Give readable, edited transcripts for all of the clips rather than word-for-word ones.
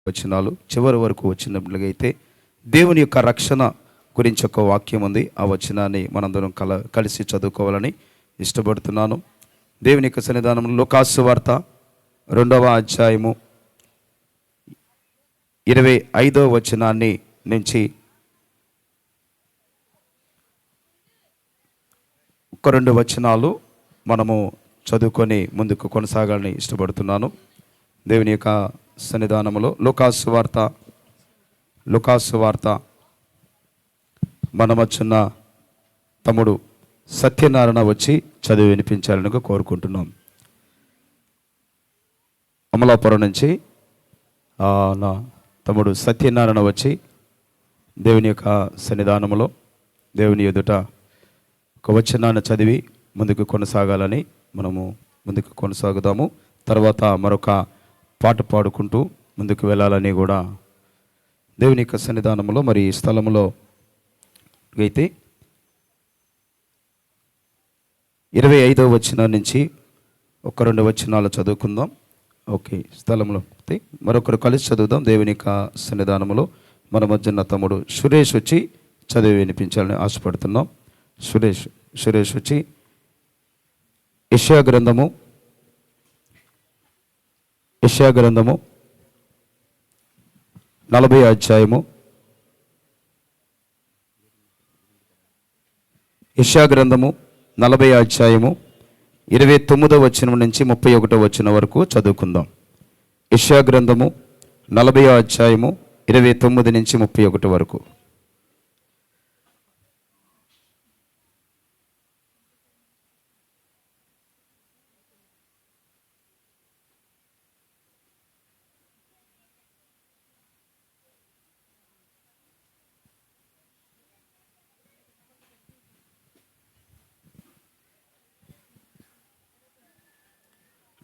వచనాలు చివరి వరకు వచ్చినట్లుగైతే దేవుని యొక్క రక్షణ గురించి ఒక వాక్యం ఉంది. ఆ వచనాన్ని మనందరం కలిసి చదువుకోవాలని ఇష్టపడుతున్నాను. దేవుని యొక్క సన్నిధానంలో లూకాసు వార్త 2వ అధ్యాయము 25వ వచనాన్ని నుంచి ఒక 2 వచనాలు మనము చదువుకొని ముందుకు కొనసాగాలని ఇష్టపడుతున్నాను. దేవుని యొక్క సన్నిధానంలో లూకాసు వార్త మన మధ్యన తమ్ముడు సత్యనారాయణ వచ్చి చదివి వినిపించాలని కోరుకుంటున్నాం. అమలాపురం నుంచి నా తమ్ముడు సత్యనారాయణ వచ్చి దేవుని యొక్క సన్నిధానంలో దేవుని ఎదుట ఒక వచనాన్ని చదివి ముందుకు కొనసాగాలని మనము ముందుకు కొనసాగుదాము. తర్వాత మరొక పాట పాడుకుంటూ ముందుకు వెళ్ళాలని కూడా దేవుని యొక్క సన్నిధానంలో మరి ఈ స్థలంలో అయితే 25వ వచనం నుంచి ఒక 2 వచనాలు చదువుకుందాం. ఓకే, స్థలంలో మరొకరు కలిసి చదువుదాం. దేవుని యొక్క సన్నిధానంలో మన మధ్యన తమ్ముడు సురేష్ వచ్చి చదివి వినిపించాలని ఆశపడుతున్నాం. సురేష్ వచ్చి యెషయా గ్రంథము 40వ అధ్యాయము యెషయా గ్రంథము 40వ అధ్యాయము 29వ వచనం నుంచి 31వ వచనం వరకు చదువుకుందాం. యెషయా గ్రంథము 40వ అధ్యాయము 29 నుంచి 31 వరకు.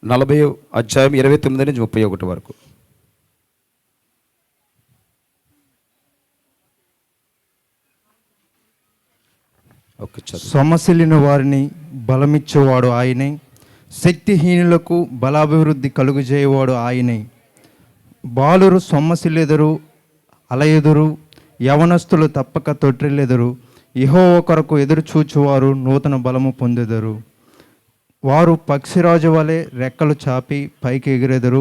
నలభై అధ్యాయం 29 నుంచి 31 వరకు. సొమ్మసిల్లిన వారిని బలమిచ్చేవాడు ఆయనే, శక్తిహీనులకు బలాభివృద్ధి కలుగజేయవాడు ఆయనే. బాలురు సొమ్మసిల్లెదరు, అలయెదురు, యవనస్తులు తప్పక తొట్టిల్లెదరు. యెహోవా కొరకు ఎదురు చూచువారు నూతన బలము పొందెదరు. వారు పక్షిరాజు వలె రెక్కలు చాపి పైకి ఎగిరెదరు,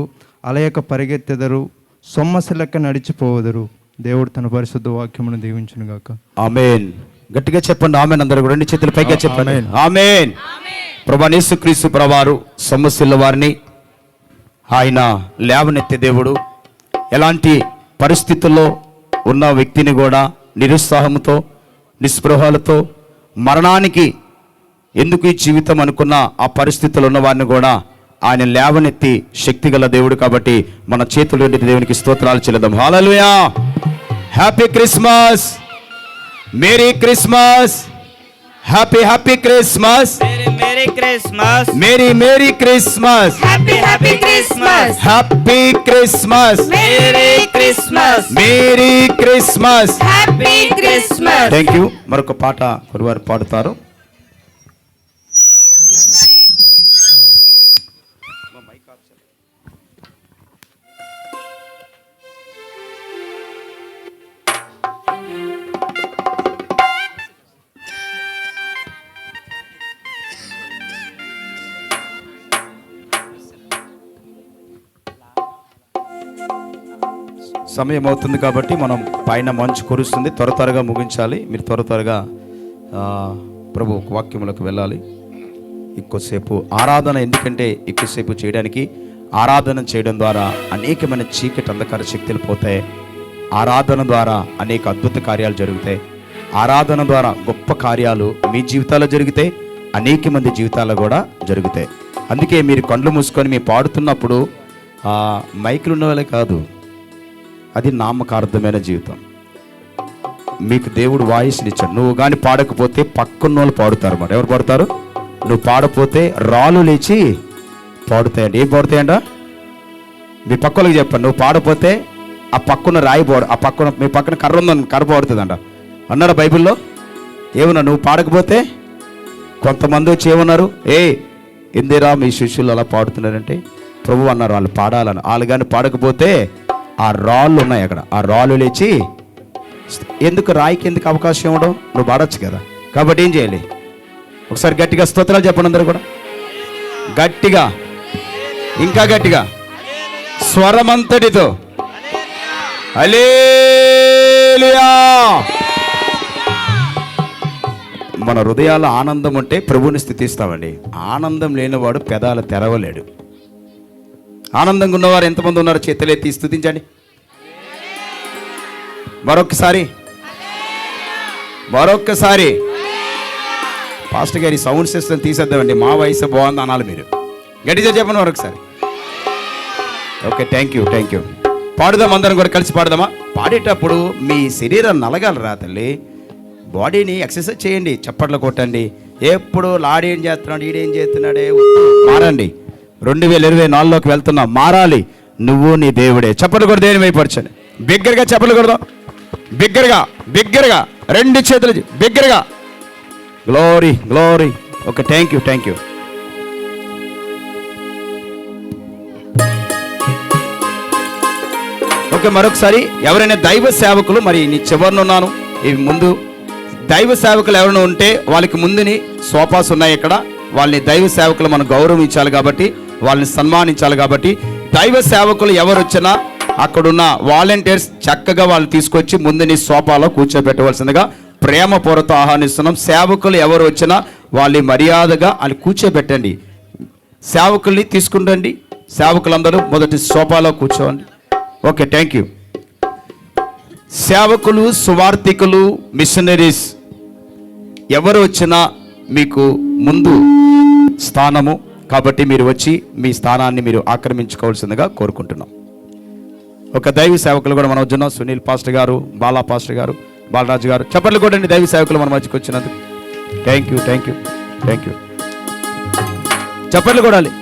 అలయక పరిగెత్తెదరు, సొమ్మసిల్లక నడిచిపోవెదరు. దేవుడు తన పరిశుద్ధ వాక్యమును దీవించును గాక. ఆమేన్. గట్టిగా చెప్పండి ఆమేన్. అందరూ రెండు చేతులు పైకి చెప్పండి ఆమేన్. ప్రభువైన యేసుక్రీస్తు ప్రభువారు సొమ్మసిల్ల వారిని ఆయన లేవనెత్తే దేవుడు. ఎలాంటి పరిస్థితుల్లో ఉన్న వ్యక్తిని కూడా నిరుత్సాహంతో నిస్పృహలతో మరణానికి ఎందుకు ఈ జీవితం అనుకున్న ఆ పరిస్థితులు ఉన్న వారిని కూడా ఆయన లేవనెత్తి శక్తిగల దేవుడు. కాబట్టి మన చేతులు దేవునికి స్తోత్రాలు చెల్లిద్దాం. Hallelujah. Happy Christmas, merry Christmas, happy Christmas, merry Christmas, merry Christmas, happy Christmas, happy Christmas, merry Christmas, merry Christmas, happy Christmas. Thank you. మరొక పాట గురువారు పాడుతారు. సమయం అవుతుంది కాబట్టి మనం పైన మంచు కురుస్తుంది, త్వరగా ముగించాలి. మీరు త్వరగా ప్రభు వాక్యములకు వెళ్ళాలి. ఎక్కువసేపు ఆరాధన, ఎందుకంటే ఎక్కువసేపు చేయడానికి ఆరాధన చేయడం ద్వారా అనేకమైన చీకటి అంధకార శక్తులు పోతాయి. ఆరాధన ద్వారా అనేక అద్భుత కార్యాలు జరుగుతాయి. ఆరాధన ద్వారా గొప్ప కార్యాలు మీ జీవితాల్లో జరుగుతాయి, అనేక మంది జీవితాల్లో కూడా జరుగుతాయి. అందుకే మీరు కళ్ళు మూసుకొని మీ పాడుతున్నప్పుడు మైకులు ఉన్న వాళ్ళే కాదు, అది నామకార్థమైన జీవితం. మీకు దేవుడు వాయిస్ని ఇచ్చాడు. నువ్వు కానీ పాడకపోతే పక్కన్న వాళ్ళు పాడుతారు. మరి ఎవరు పాడుతారు? నువ్వు పాడపోతే రాళ్ళు లేచి పాడుతాయండి. ఏం పాడుతాయంట? మీ పక్కలకు చెప్పండి. నువ్వు పాడపోతే ఆ పక్కన రాయి పాడు, ఆ పక్కన మీ పక్కన కర్ర ఉందని కర్ర పాడుతుందంట అన్నాడు బైబిల్లో. ఏమన్నా నువ్వు పాడకపోతే కొంతమంది వచ్చి ఏమన్నారు, ఎందురా మీ శిష్యులు అలా పాడుతున్నారంటే ప్రభు అన్నారు వాళ్ళు పాడాలని. వాళ్ళు కానీ పాడకపోతే ఆ రాళ్ళు ఉన్నాయి అక్కడ, ఆ రాళ్ళు లేచి ఎందుకు రాయికి ఎందుకు అవకాశం ఇవ్వడం? నువ్వు పాడొచ్చు కదా. కాబట్టి ఏం చేయాలి? ఒకసారి గట్టిగా స్తోత్రాలు చెప్పండి అందరూ కూడా. గట్టిగా, ఇంకా గట్టిగా, స్వరమంతటితో హల్లెలూయా. మన హృదయాల ఆనందం ఉంటే ప్రభువుని స్తుతిస్తామండి. ఆనందం లేనివాడు పెదాలు తెరవలేడు. ఆనందంగా ఉన్నవారు ఎంతమంది ఉన్నారు? చేతులెత్తి స్తుతించండి మరొక్కసారి. పాస్టర్ గారి సౌండ్ సిస్టమ్ తీసేద్దామండి. మా వయసు బాగుంది అనాలి మీరు. గట్టిగా చెప్పండి మరొకసారి. Okay, thank you. పాడుదాం, అందరం కూడా కలిసి పాడదామా? పాడేటప్పుడు మీ శరీరం నలగాలరా తల్లి. బాడీని ఎక్సర్సైజ్ చేయండి, చప్పట్లు కొట్టండి. ఎప్పుడు లాడేం చేస్తున్నాడు, ఈడేం చేస్తున్నాడే, మారండి. 2024లోకి వెళ్తున్నాం, మారాలి. నువ్వు నీ దేవుడే. చప్పట్లు కూడా దేని వైపరచండి. బిగ్గరగా చప్పట్లు కొడదాం. బిగ్గరగా 2 చేతులు బిగ్గరగా. Glory. Okay, thank you. Okay, మరొకసారి ఎవరైనా దైవ సేవకులు, మరి నీ చివరినున్నాను, ఇవి ముందు దైవ సేవకులు ఎవరైనా ఉంటే వాళ్ళకి ముందుని సోఫాస్ ఉన్నాయి ఇక్కడ. వాళ్ళని దైవ సేవకులు మనం గౌరవించాలి కాబట్టి, వాళ్ళని సన్మానించాలి కాబట్టి, దైవ సేవకులు ఎవరు వచ్చినా అక్కడున్న వాలంటీర్స్ చక్కగా వాళ్ళు తీసుకొచ్చి ముందుని సోఫాలో కూర్చోబెట్టవలసిందిగా ప్రేమపూర్వకంతో ఆహ్వానిస్తున్నాం. సేవకులు ఎవరు వచ్చినా వాళ్ళని మర్యాదగా వాళ్ళు కూర్చోబెట్టండి. సేవకుల్ని తీసుకుంటండి. సేవకులందరూ మొదటి సోఫాలో కూర్చోండి. Okay, thank you. సేవకులు, సువార్థికులు, మిషనరీస్ ఎవరు వచ్చినా మీకు ముందు స్థానము కాబట్టి మీరు వచ్చి మీ స్థానాన్ని మీరు ఆక్రమించుకోవాల్సిందిగా కోరుకుంటున్నాం. ఒక దైవ సేవకులు కూడా మనం వచ్చినాం. సునీల్ పాస్టర్ గారు, బాలా పాస్టర్ గారు, బాలరాజు గారు, చప్పట్లు కొట్టండి. దైవ సేవకులు మన మధ్యకి వచ్చినందుకు థ్యాంక్ యూ. చప్పట్లు కొడాలి.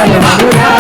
Hallelujah.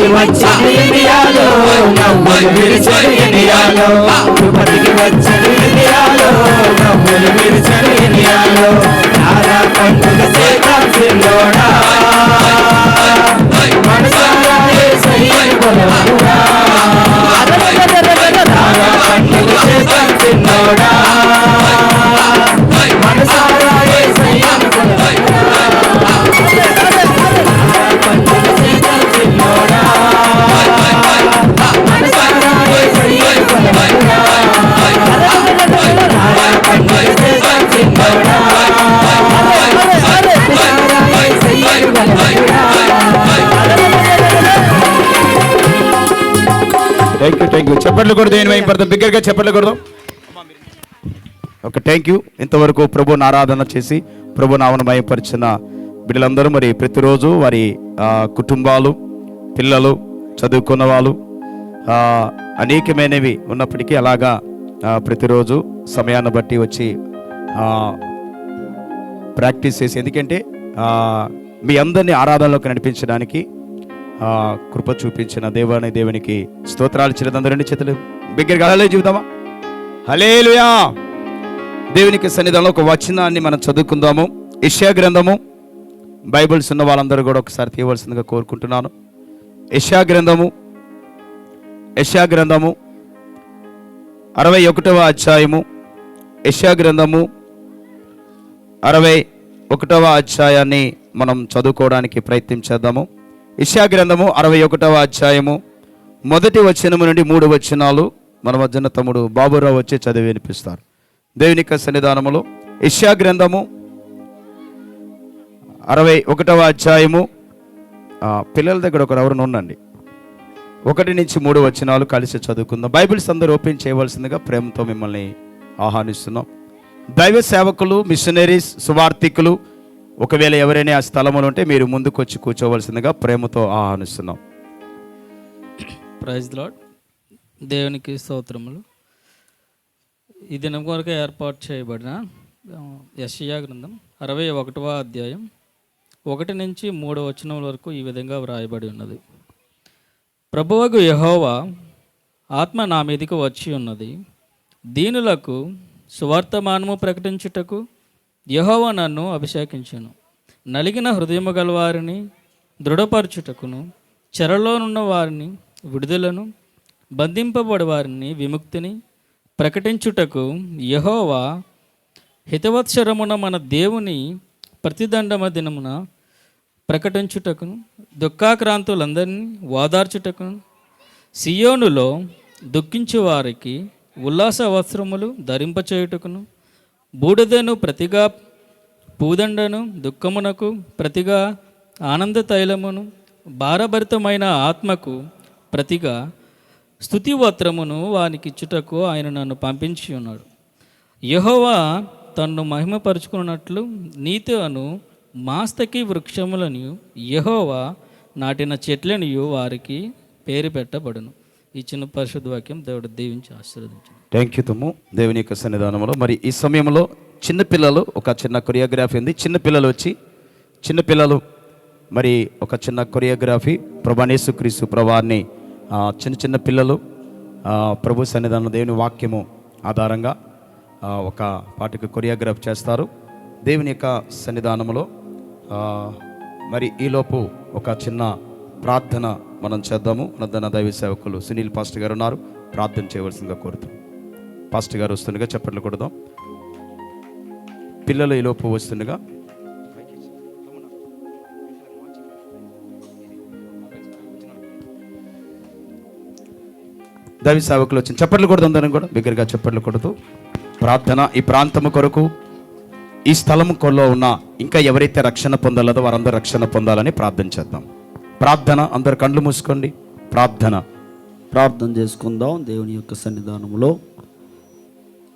బతికి వచ్చాడు ఇండియాలో, నవ్వులు విరిచాడు ఇండియాలో, బతికి వచ్చాడు ఇండియాలో, నవ్వులు విరిచాడు ఇండియాలో. రారా పండుగ చేద్దాం సిల్లోడా, మనసారా యేసయ్యను కొలవరా. రారా పండుగ చేద్దాం సిల్లోడా, మనసారా యేసయ్యను కొలవరా. పండుగ చేద్దాం సిల్లోడా, మనసారా యేసయ్యను కొలవరా. రారా పండుగ చేద్దాం సిల్లోడా, మనసారా యేసయ్యను కొలవరా. Thank you. చెప్పట్లు కూడా దేని వైపు బిగ్గరగా చెప్పట్లు కూడా ఒక థ్యాంక్ యూ. ఇంతవరకు ప్రభుని ఆరాధన చేసి ప్రభు నామను మహిమపరిచిన బిడ్డలందరూ మరి ప్రతిరోజు వారి కుటుంబాలు, పిల్లలు, చదువుకున్న వాళ్ళు అనేకమైనవి ఉన్నప్పటికీ అలాగా ప్రతిరోజు సమయాన్ని బట్టి వచ్చి ప్రాక్టీస్ చేసి, ఎందుకంటే మీ అందరినీ ఆరాధనలోకి నడిపించడానికి కృప చూపించిన దేవునికి స్తోత్రాలు. చిన్నదందరూ రెండు చేతులు బిగ్గరగా హల్లెలూయా చెబుదామా? హల్లెలూయా. దేవునికి సన్నిధానంలో ఒక వచనాన్ని మనం చదువుకుందాము. యెషయా గ్రంథము, బైబిల్స్ ఉన్న వాళ్ళందరూ కూడా ఒకసారి తీయవలసిందిగా కోరుకుంటున్నాను. యెషయా గ్రంథము 61వ అధ్యాయము. యెషయా గ్రంథము 61వ అధ్యాయాన్ని మనం చదువుకోవడానికి ప్రయత్నం చేద్దాము. యెషయా గ్రంథము 61వ అధ్యాయము 1వ వచనము నుండి 3 వచనాలు మన మధ్యన తమ్ముడు బాబురావు వచ్చి చదివి వినిపిస్తారు. దేవుని యొక్క సన్నిధానములో యెషయా గ్రంథము 61వ అధ్యాయము, పిల్లల దగ్గర ఒకరు ఎవరు ఉండండి, 1 నుంచి 3 వచనాలు కలిసి చదువుకుందాం. బైబిల్స్ అందరూ ఓపెన్ చేయవలసిందిగా ప్రేమతో మిమ్మల్ని ఆహ్వానిస్తున్నాం. దైవ సేవకులు, మిషనరీస్, సువార్థికులు ఒకవేళ ఎవరైనా ఆ స్థలములు ఉంటే మీరు ముందుకు వచ్చి కూర్చోవలసిందిగా ప్రేమతో ఆహ్వానిస్తున్నాం. Praise lord. దేవునికి స్తోత్రములు. ఈ దినం కొరకు ఏర్పాటు చేయబడిన యెషయా గ్రంథం 61వ అధ్యాయం 1 నుంచి 3 వచనం వరకు ఈ విధంగా వ్రాయబడి ఉన్నది. ప్రభువగు యెహోవా ఆత్మ నా మీదకి వచ్చి ఉన్నది, దీనులకు సువార్తమానము ప్రకటించుటకు యెహోవా నన్ను అభిషేకించెను. నలిగిన హృదయము గలవారిని దృఢపరచుటకును, చెరలోనున్న వారిని విడుదలను, బంధింపబడి వారిని విముక్తిని ప్రకటించుటకు, యెహోవా హితవత్సరమున మన దేవుని ప్రతిదండమ దినమున ప్రకటించుటకును, దుఃఖాక్రాంతులందరినీ ఓదార్చుటకును, సియోనులో దుఃఖించు వారికి ఉల్లాస వస్త్రములు ధరింపచేయుటకును, బూడిదను ప్రతిగా పూదండను, దుఃఖమునకు ప్రతిగా ఆనంద తైలమును, భారభరితమైన ఆత్మకు ప్రతిగా స్తుతివత్రమును వానికి ఇచ్చుటకు ఆయన నన్ను పంపించి ఉన్నాడు. యెహోవా తన్ను మహిమపరుచుకున్నట్లు నీతి అను మాస్తకి వృక్షములను యెహోవా నాటిన చెట్లనియు వారికి పేరు పెట్టబడును. ఈ చిన్న పరిశుద్ధ వాక్యం దేవుడు దీవించి ఆశీర్వదించు. థ్యాంక్ యూ తమ్ము. దేవుని యొక్క సన్నిధానంలో మరి ఈ సమయంలో చిన్నపిల్లలు ఒక చిన్న కొరియోగ్రఫీ ఉంది. చిన్నపిల్లలు మరి ఒక చిన్న కొరియోగ్రఫీ ప్రభు యేసుక్రీస్తు ప్రభువారిని చిన్న పిల్లలు ప్రభు సన్నిధానంలో దేవుని వాక్యము ఆధారంగా ఒక పాటకు కొరియోగ్రాఫ్ చేస్తారు. దేవుని యొక్క సన్నిధానంలో మరి ఈలోపు ఒక చిన్న ప్రార్థన మనం చేద్దాము. నద్దన దైవ సేవకులు సునీల్ పాస్టర్ గారు ఉన్నారు, ప్రార్థన చేయవలసిందిగా కోరుతాం. పాస్టర్ గారు వస్తుండగా చప్పట్లు కొడదాం. పిల్లలు ఈలోపు వస్తుండగా దైవ సేవకులు వచ్చిన చప్పట్లు కొడదాం. అందరం కూడా బిగ్గరగా చప్పట్లు కొడుతూ ప్రార్థన. ఈ ప్రాంతము కొరకు, ఈ స్థలం కొల్లో ఉన్న ఇంకా ఎవరైతే రక్షణ పొందాలదో వారందరూ రక్షణ పొందాలని ప్రార్థన చేద్దాం. ప్రార్థన. అందరు కళ్ళు మూసుకోండి. ప్రార్థన చేసుకుందాం. దేవుని యొక్క సన్నిధానంలో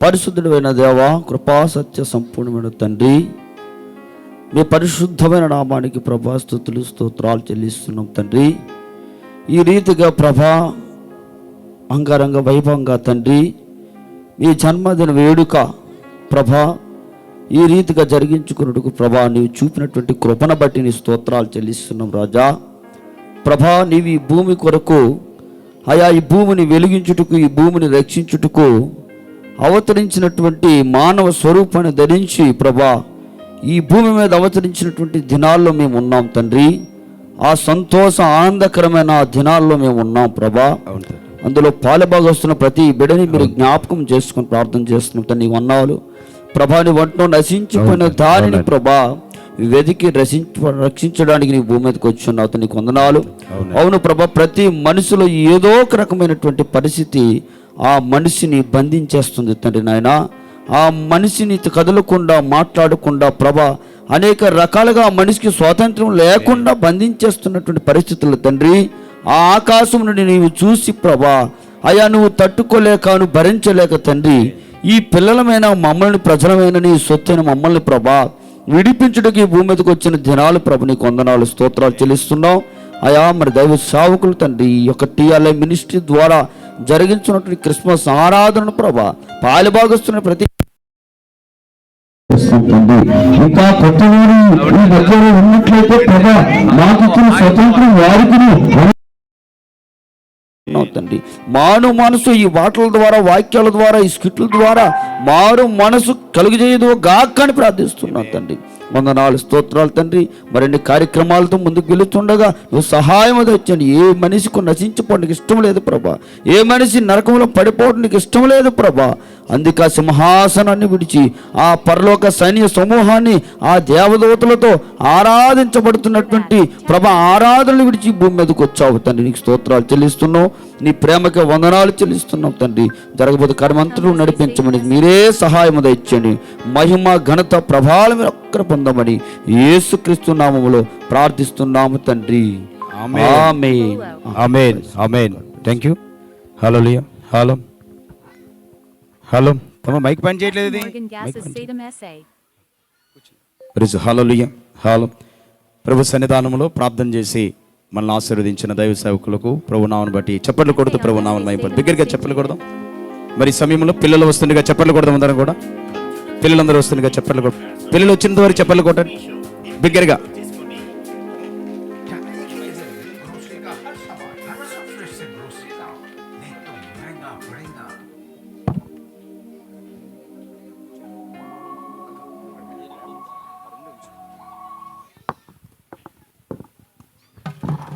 పరిశుద్ధుడైన దేవ, కృపా సత్య సంపూర్ణమైన తండ్రి, మీ పరిశుద్ధమైన నామానికి ప్రభా స్తుతులు స్తోత్రాలు చెల్లిస్తున్నాం తండ్రి. ఈ రీతిగా ప్రభా అంగరంగ వైభవంగా తండ్రి మీ జన్మదిన వేడుక ప్రభా ఈ రీతిగా జరిగించుకున్నట్టుకు ప్రభా నీవు చూపినటువంటి కృపను బట్టి నీ స్తోత్రాలు చెల్లిస్తున్నాం రాజా. ప్రభా నీవు ఈ భూమి కొరకు అయా ఈ భూమిని వెలిగించుటకు, ఈ భూమిని రక్షించుటకు అవతరించినటువంటి మానవ స్వరూపాన్ని ధరించి ప్రభా ఈ భూమి మీద అవతరించినటువంటి దినాల్లో మేము ఉన్నాం తండ్రి. ఆ సంతోష ఆనందకరమైన ఆ దినాల్లో మేము ఉన్నాం ప్రభా. అవును తండ్రి. అందులో పాలుభాగస్తున్న ప్రతి బిడ్డని మీరు జ్ఞాపకం చేసుకుని ప్రార్థన చేస్తున్నాం తండ్రి. నీ వందనాలు ప్రభా. నీ వంటలో నశించిపోయిన దానిని ప్రభా వెతికి రక్షించడానికి నీ భూమి మీదకి వచ్చున్నావు. నీకు వందనాలు. అవును ప్రభా, ప్రతి మనిషిలో ఏదో ఒక రకమైనటువంటి పరిస్థితి ఆ మనిషిని బంధించేస్తుంది తండ్రి నాయన. ఆ మనిషిని కదలకుండా మాట్లాడకుండా ప్రభా అనేక రకాలుగా ఆ మనిషికి స్వాతంత్రం లేకుండా బంధించేస్తున్నటువంటి పరిస్థితులు తండ్రి. ఆ ఆకాశం నుండి నీవు చూసి ప్రభా అయా నువ్వు తట్టుకోలేక, నువ్వు భరించలేక తండ్రి ఈ పిల్లలమైన మమ్మల్ని, ప్రజలమైన నీ సొత్తైన మమ్మల్ని ప్రభా విడిపించుటకు ఈ భూమి మీదకి వచ్చిన దినాలు ప్రభు నీకు వందనాలు, స్తోత్రాలు చెల్లిస్తున్నాం అయా. మరి దైవ సేవకులు తండ్రి ఈ యొక్క టీఆర్ఐ మినిస్ట్రీ ద్వారా జరిగించున్నటువంటి క్రిస్మస్ ఆరాధనను ప్రభా పాలుభాగస్తున్న ప్రతి ఇంకా కొత్తవారు ఈ మధ్యలో ఉన్నట్లయితే ప్రభా మాకు ఇచ్చిన స్వతంత్రం వారికి తండ్రి. మారు మనసు ఈ వాటల ద్వారా, వాక్యాల ద్వారా, ఈ స్కిట్ల ద్వారా మారు మనసు కలుగజేయదు గాకని ప్రార్థిస్తున్నాం తండ్రి. వందనాలు, స్తోత్రాలు తండ్రి. మరిన్ని కార్యక్రమాలతో ముందుకు వెళుతుండగా నువ్వు సహాయం తెచ్చండి. ఏ మనిషికి నశించిపోవడానికి ఇష్టం లేదు ప్రభా. ఏ మనిషి నరకంలో పడిపోవడానికి ఇష్టం లేదు ప్రభా. అందుకే ఆ సింహాసనాన్ని విడిచి ఆ పరలోక సైన్య సమూహాన్ని ఆ దేవదూతలతో ఆరాధించబడుతున్నటువంటి ప్రభా ఆరాధనలు విడిచి భూమి మీదకి వచ్చావు తండ్రి. నీకు స్తోత్రాలు చెల్లిస్తున్నావు. నీ ప్రేమకి వందనాలు చెల్లిస్తున్నాం తండ్రి. జరగబోతు కర్మంతలు నడిపించమని మీరే సహాయం దయచేయండి. మహిమ, ఘనత, ప్రభావాలు మీరు ఒక్కరు పొందమని యేసుక్రీస్తు నామములో ప్రార్థిస్తున్నాము తండ్రి. Amen. Amen. Amen. Thank you. Hallelujah. Hello hello తమ మైక్ పని చేయట్లేదు ఇది. Morgan Gases Sedum SA. Praise hallelujah. Hello ప్రభు సన్నిధానంలో ప్రార్థన చేసి మనల్ని ఆశీర్వదించిన దైవ సేవకులకు ప్రభు నామను బట్టి చప్పట్లు కొడుతూ ప్రభు నామను మైపడి బిగ్గరగా చప్పట్లు కొడదాం. మరి సమయంలో పిల్లలు వస్తుండగా చప్పట్లు కొడదాం. అందరం కూడా పిల్లలందరూ వస్తుండగా చప్పట్లు కొడదాం. పిల్లలు వచ్చినంత వరకు చప్పట్లు కొట్టండి బిగ్గరగా.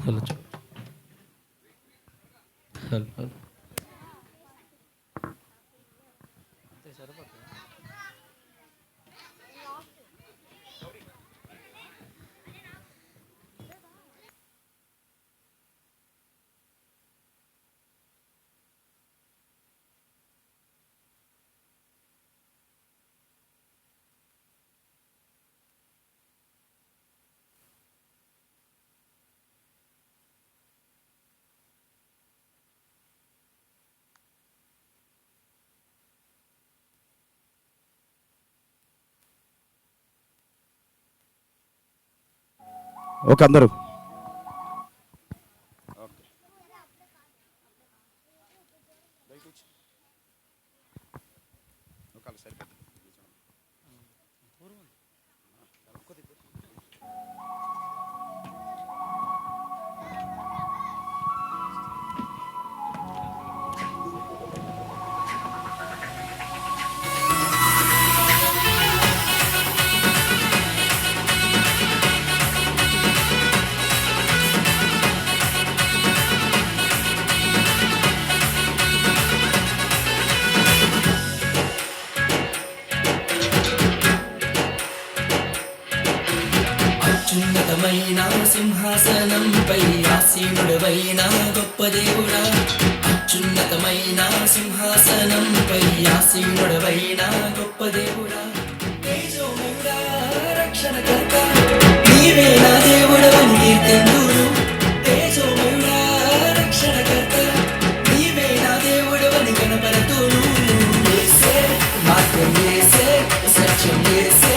హలో హలో హలో ఓకే అందరూ అత్యున్నతమైన సింహాసనంపై ఆసీనుడవైన గొప్ప దేవుడా, అత్యున్నతమైన సింహాసనంపై ఆసీనుడవైన గొప్ప దేవుడా, తేజోమయుడా, రక్షణకర్త నీవే నా దేవుడవని కీర్తింతురు. తేజోమయుడా, రక్షణకర్త నీవే నా దేవుడవని కనపరతును. యేసే మార్గం, యేసే సత్యం, యేసే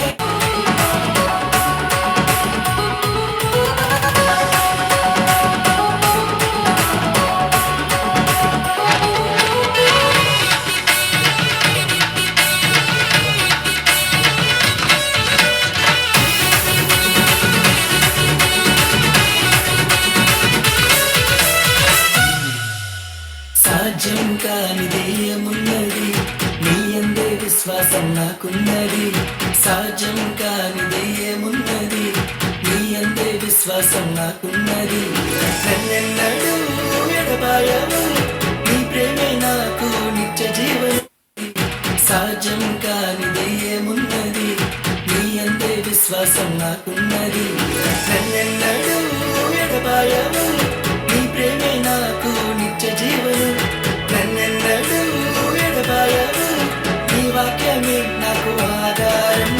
నాకున్నది, సాధ్యం కానిది ఏమున్నది, నీ అందే విశ్వాసం నాకున్నది. నన్నెన్నడూ ఎడబాయవు, నీ ప్రేమే నాకు నిత్య జీవనం. సాధ్యం కానిది ఏమున్నది, నీ అందే విశ్వాసం నాకున్నది. నన్నెన్నడూ ఎడబాయవు, నీ ప్రేమే నాకు నిత్య జీవనం. నన్నెన్నడూ ఎడబాయవు, నీ వాక్యమే నాకు ఆధారం.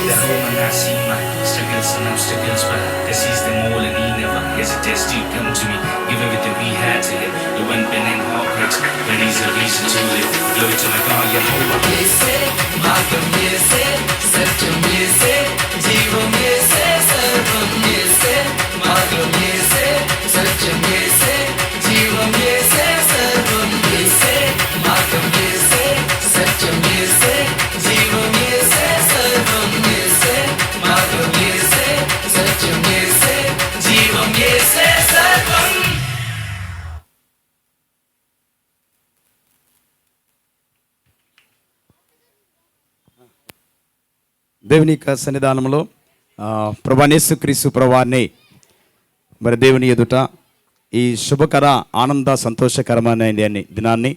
The moment I see my struggles and obstacles, but cause he's the more and he never hesitates to come to me. Give everything we had to him. You went pen and heartbreaks, but he's a reason to live. Glory to my God, Yehovah. యేసే మార్గం, యేసే సత్యం, యేసే జీవం, యేసే సర్వం. యేసే మార్గం, యేసే సత్యం, యేసే జీవం, యేసే సర్వం. యేసే మార్గం, యేసే సత్యం, యేసే జీవం, యేసే సర్వం. యేసే మార్గం, యేసే సత్యం, యేసే జీవం, యేసే సర్వం. దేవుని యొక్క సన్నిధానంలో యేసుక్రీస్తు ప్రభువారిని మరి దేవుని ఎదుట ఈ శుభకర ఆనంద సంతోషకరమైన దినాన్ని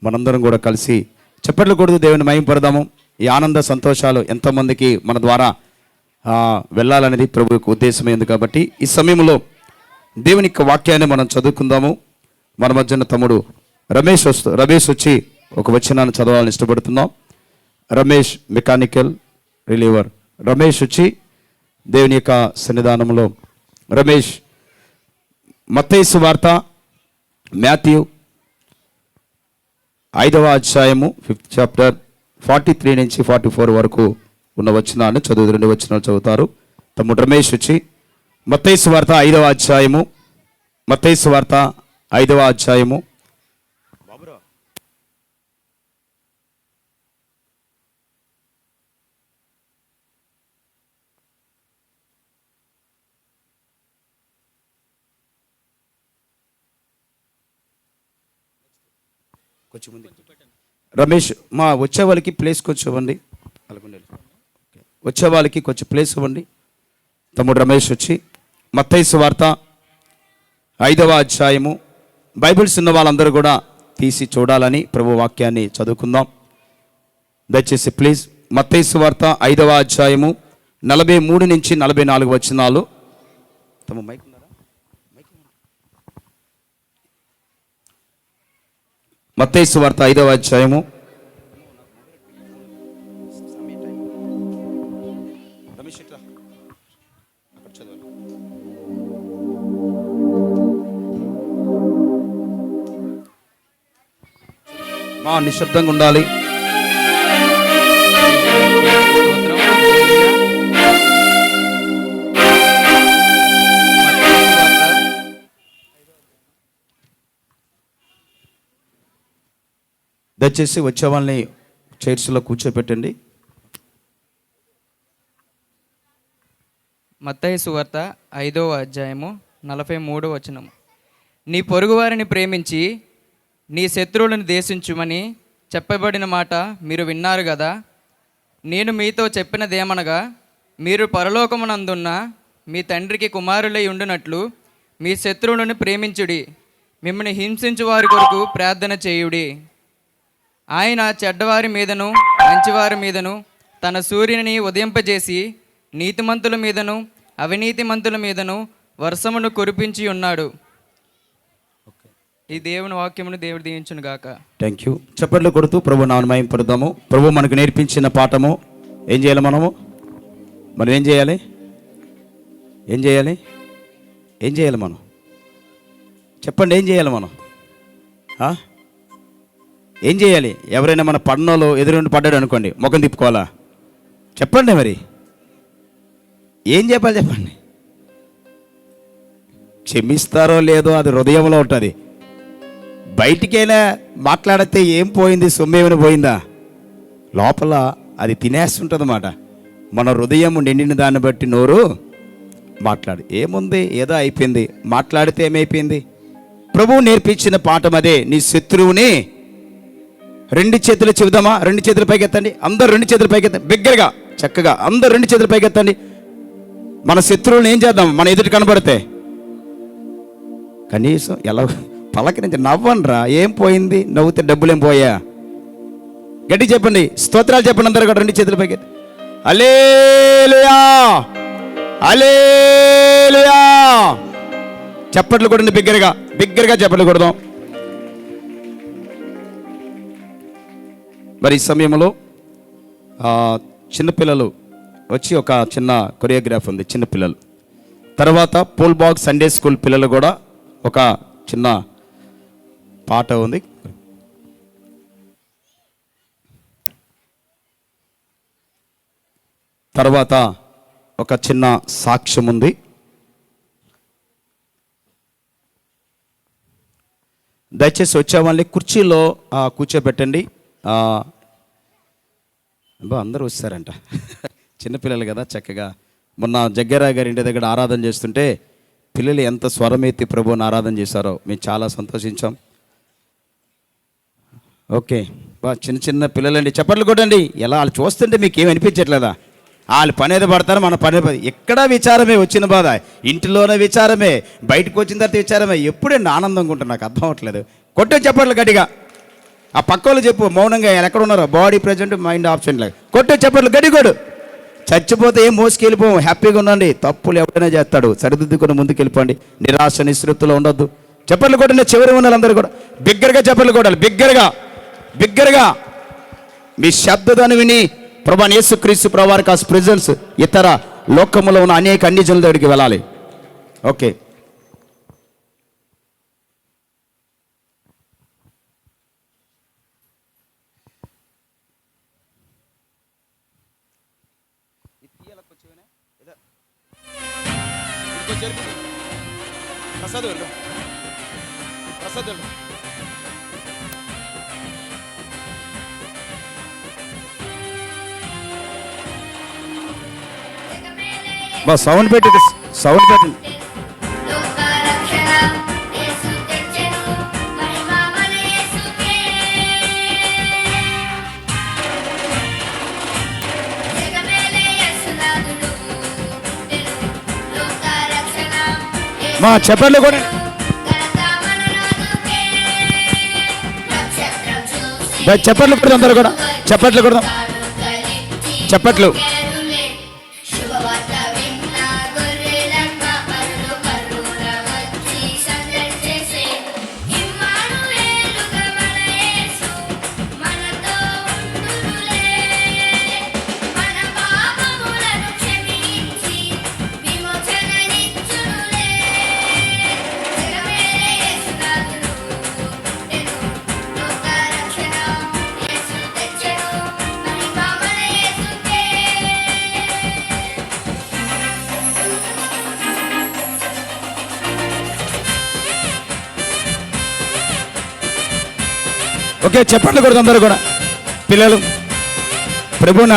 మనందరం కూడా కలిసి చెప్పట్లు కొడుతూ దేవుని మహింపడదాము. ఈ ఆనంద సంతోషాలు ఎంతోమందికి మన ద్వారా వెళ్ళాలనేది ప్రభు యొక్క ఉద్దేశమైంది. కాబట్టి ఈ సమయంలో దేవుని యొక్క వాక్యాన్ని మనం చదువుకుందాము. మన మధ్యన తమ్ముడు రమేష్ వచ్చి ఒక వచనాన్ని చదవాలని ఇష్టపడుతున్నాం. రమేష్ మెకానికల్ రిలీవర్ రమేష్ వచ్చి దేవుని యొక్క సన్నిధానంలో రమేష్ మత్తయి సువార్త మాథ్యూ 5వ అధ్యాయము 5th చాప్టర్ 43 నుంచి 44 వరకు ఉన్న వచనాన్ని చదువు. 2 వచనాలు చదువుతారు తమ్ముడు రమేష్ వచ్చి. మత్తయి సువార్త 5వ అధ్యాయము, మత్తయి సువార్త 5వ అధ్యాయము కొంచెం ముందు. రమేష్ మా వచ్చే వాళ్ళకి ప్లేస్ కొంచెం ఇవ్వండి. వచ్చే వాళ్ళకి కొంచెం ప్లేస్ ఇవ్వండి. తమ్ముడు రమేష్ వచ్చి మత్తయి సువార్త 5వ అధ్యాయము. బైబిల్స్ ఉన్న వాళ్ళందరూ కూడా తీసి చూడాలని ప్రభు వాక్యాన్ని చదువుకుందాం దయచేసి ప్లీజ్. మత్తయి సువార్త 5వ అధ్యాయము 43 నుంచి 44 వచనాలు. తమ మైక్ మత్తయి సువార్త 5వ అధ్యాయము నిశ్శబ్దంగా ఉండాలి. దయచేసి వచ్చే వాళ్ళని చైర్స్లో కూర్చోపెట్టండి. మత్తయి సువార్త 5వ అధ్యాయము 43వ వచనము. నీ పొరుగువారిని ప్రేమించి నీ శత్రువులను ద్వేషించుమని చెప్పబడిన మాట మీరు విన్నారు కదా. నేను మీతో చెప్పినదేమనగా, మీరు పరలోకమునందున్న మీ తండ్రికి కుమారులై ఉండునట్లు మీ శత్రువులను ప్రేమించుడి, మిమ్మల్ని హింసించు వారి కొరకు ప్రార్థన చేయుడి. ఆయన చెడ్డవారి మీదను మంచివారి మీదను తన సూర్యుని ఉదయింపజేసి నీతిమంతుల మీదను అవినీతిమంతుల మీదను వర్షమును కురిపించి ఉన్నాడు. ఈ దేవుని వాక్యమును దేవుడు దీవించును గాక. Thank you. చప్పట్లు కొడుతూ ప్రభు నామమున మహిమపడదాము. ప్రభు మనకు నేర్పించిన పాఠము ఏం చేయాలి? మనం ఏం చేయాలి? మనం చెప్పండి. ఏం చేయాలి మనం? ఏం చేయాలి? ఎవరైనా మన పన్నులో ఎదురుండి పడ్డాడు అనుకోండి, ముఖం తిప్పుకోవాలా? చెప్పండి. మరి ఏం చెప్పండి. క్షమిస్తారో లేదో అది హృదయంలో ఉంటుంది. బయటికైనా మాట్లాడితే ఏం పోయింది? సొమ్మేమైనా పోయిందా? లోపల అది తినేస్తుంటుంది అన్నమాట. మన హృదయం నిండిన దాన్ని బట్టి నోరు మాట్లాడు. ఏముంది, ఏదో అయిపోయింది. మాట్లాడితే ఏమైపోయింది? ప్రభువు నేర్పించిన పాఠం అదే. నీ శత్రువుని రెండు చేతులు చెబుదామా? రెండు చేతులు పైకి ఎత్తండి. అందరూ రెండు చేతులు పైకి ఎత్తండి బిగ్గరగా, చక్కగా అందరూ రెండు చేతులు పైకి ఎత్తండి. మన శత్రువులను ఏం చేద్దాం? మన ఎదుటి కనబడితే కనీసం ఎలా పలకరించి నవ్వనరా. ఏం పోయింది? నవ్వుతే డబ్బులు ఏం పోయా? గట్టి చెప్పండి, స్తోత్రాలు చెప్పండి అందరూ కూడా. రెండు చేతుల పైకి హల్లెలూయా, హల్లెలూయా. చప్పట్లు కొడండి బిగ్గరగా, బిగ్గరగా చప్పట్లు కొడదాం. మరి ఈ సమయంలో చిన్నపిల్లలు వచ్చి ఒక చిన్న కొరియోగ్రాఫ్ ఉంది చిన్నపిల్లలు. తర్వాత పూల్బాగ్ సండే స్కూల్ పిల్లలు కూడా ఒక చిన్న పాట ఉంది. తర్వాత ఒక చిన్న సాక్ష్యం ఉంది. దయచేసి వచ్చే వాళ్ళని కుర్చీలో కూర్చోబెట్టండి. అందరూ వస్తారంట, చిన్నపిల్లలు కదా. చక్కగా మొన్న జగ్గారావు గారి ఇంటి దగ్గర ఆరాధన చేస్తుంటే పిల్లలు ఎంత స్వరమెత్తి ప్రభువుని ఆరాధన చేశారో మేము చాలా సంతోషించాం. ఓకే, చిన్న చిన్న పిల్లలండి, చప్పట్లు కొట్టండి. ఎలా వాళ్ళు చూస్తుంటే మీకు ఏమి అనిపించట్లేదా? వాళ్ళు పని ఏదో పడతారు, మన పని ఎక్కడా విచారమే. వచ్చిన బాధ ఇంటిలోనే విచారమే, బయటకు వచ్చిన తర్వాత విచారమే. ఎప్పుడండి ఆనందంగా ఉంటుంది? నాకు అర్థం అవ్వట్లేదు. కొట్టే చప్పట్లు గట్టిగా. ఆ పక్కోళ్ళు చెప్పు మౌనంగా, ఎక్కడ ఉన్నారో బాడీ ప్రజెంట్ మైండ్ ఆప్షన్ లాగా కొట్టే చప్పట్లు గట్టిగోడు. చచ్చిపోతే ఏం మోసుకెళ్ళిపోం, హ్యాపీగా ఉండండి. తప్పులు ఎవరైనా చేస్తాడు, సరిదిద్దుకుని ముందుకు వెళ్ళిపోండి. నిరాశ నిస్సృతిలో ఉండొద్దు. చప్పట్లు కొట్టండి. చివరి ఉన్న వాళ్ళందరూ కూడా బిగ్గరగా చప్పట్లు కొట్టాలి. బిగ్గరగా, బిగ్గరగా మీ శబ్దాన్ని విని ప్రభువైన యేసుక్రీస్తు ప్రభువారికి ఆ ప్రెజెన్స్ ఇతర లోకములో ఉన్న అనేక అన్ని జనుల దగ్గరికి వెళ్ళాలి. ఓకే, సౌండ్ పెట్టి, సౌండ్ పెట్టండి. మా చెప్పండి కూడా చప్పట్లు కొడదాం అందరూ కూడా. చప్పట్లు కొడదాం, చప్పట్లు. ఓకే, చెప్పండి కూడా అందరూ కూడా. పిల్లలు ప్రభువున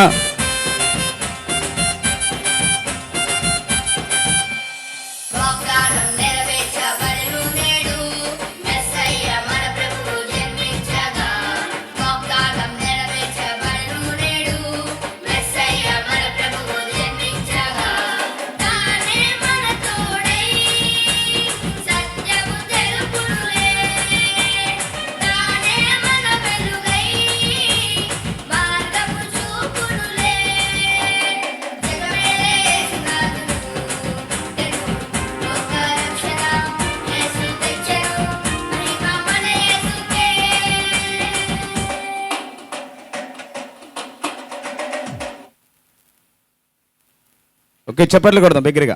ఓకే, చప్పట్లు కొడదాం బిగ్గరగా.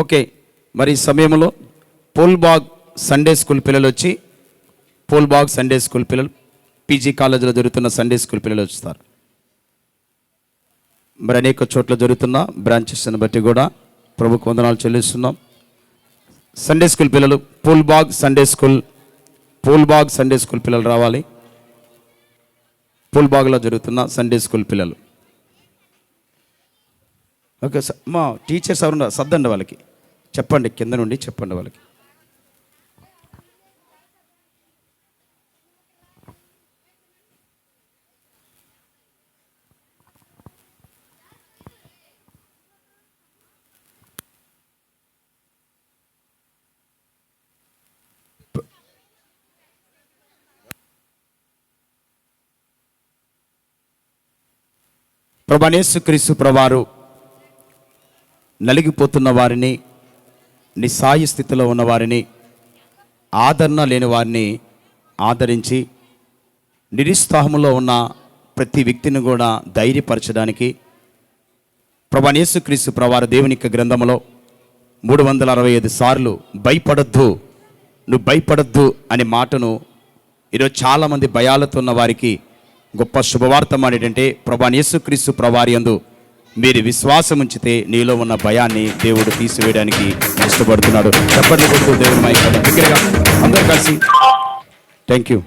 ఓకే, మరి ఈ సమయంలో పూల్బాగ్ సండే స్కూల్ పిల్లలు వచ్చి, పూల్బాగ్ సండే స్కూల్ పిల్లలు పీజీ కాలేజీలో జరుగుతున్న సండే స్కూల్ పిల్లలు వస్తారు. మరి అనేక చోట్ల జరుగుతున్న బ్రాంచెస్ని బట్టి కూడా ప్రభుకు వందనాలు చెల్లిస్తున్నాం. సండే స్కూల్ పిల్లలు పూల్బాగ్ సండే స్కూల్ పిల్లలు రావాలి. పూల్బాగ్లో జరుగుతున్న సండే స్కూల్ పిల్లలు. ఓకే, మా టీచర్స్ ఎవరున్నారు? సర్దండి వాళ్ళకి. చెప్పండి, కింద నుండి చెప్పండి వాళ్ళకి. ప్రభు యేసుక్రీస్తు ప్రభువారు నలిగిపోతున్న వారిని, నిస్సాయ స్థితిలో ఉన్న వారిని, ఆదరణ లేని వారిని ఆదరించి, నిరుత్సాహంలో ఉన్న ప్రతి వ్యక్తిని కూడా ధైర్యపరచడానికి ప్రభు యేసుక్రీస్తు ప్రభువారు దేవుని యొక్క గ్రంథంలో 365 సార్లు భయపడొద్దు, నువ్వు భయపడొద్దు అనే మాటను ఈరోజు చాలామంది భయాలతో ఉన్న వారికి గొప్ప శుభవార్తం ఏంటంటే, ప్రభు యేసుక్రీస్తు ప్రభువారి యందు మీరు విశ్వాసం ఉంచితే నీలో ఉన్న భయాన్ని దేవుడు తీసివేయడానికి ఇష్టపడుతున్నాడు. చెప్పండి కొడుకు దేవుని మైక్ దగ్గరగా అందరూ కలిసి. Thank you.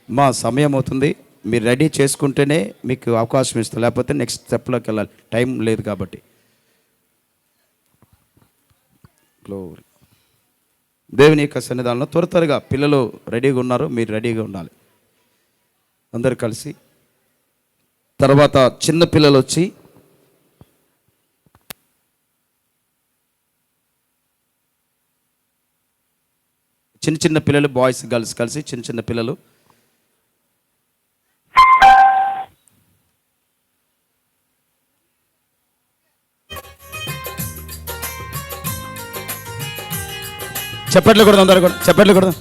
మా సమయం అవుతుంది, మీరు రెడీ చేసుకుంటేనే మీకు అవకాశం ఇస్తాం, లేకపోతే నెక్స్ట్ స్టెప్లోకి వెళ్ళాలి, టైం లేదు కాబట్టి. గ్లోరీ. దేవుని యొక్క సన్నిధానంలో త్వరగా పిల్లలు రెడీగా ఉన్నారు, మీరు రెడీగా ఉండాలి అందరు కలిసి. తర్వాత చిన్న పిల్లలు వచ్చి చిన్న పిల్లలు, బాయ్స్ గర్ల్స్ కలిసి చిన్న పిల్లలు. చెప్పట్లు కూడా అందరు కూడా చెప్పట్లు కూడా.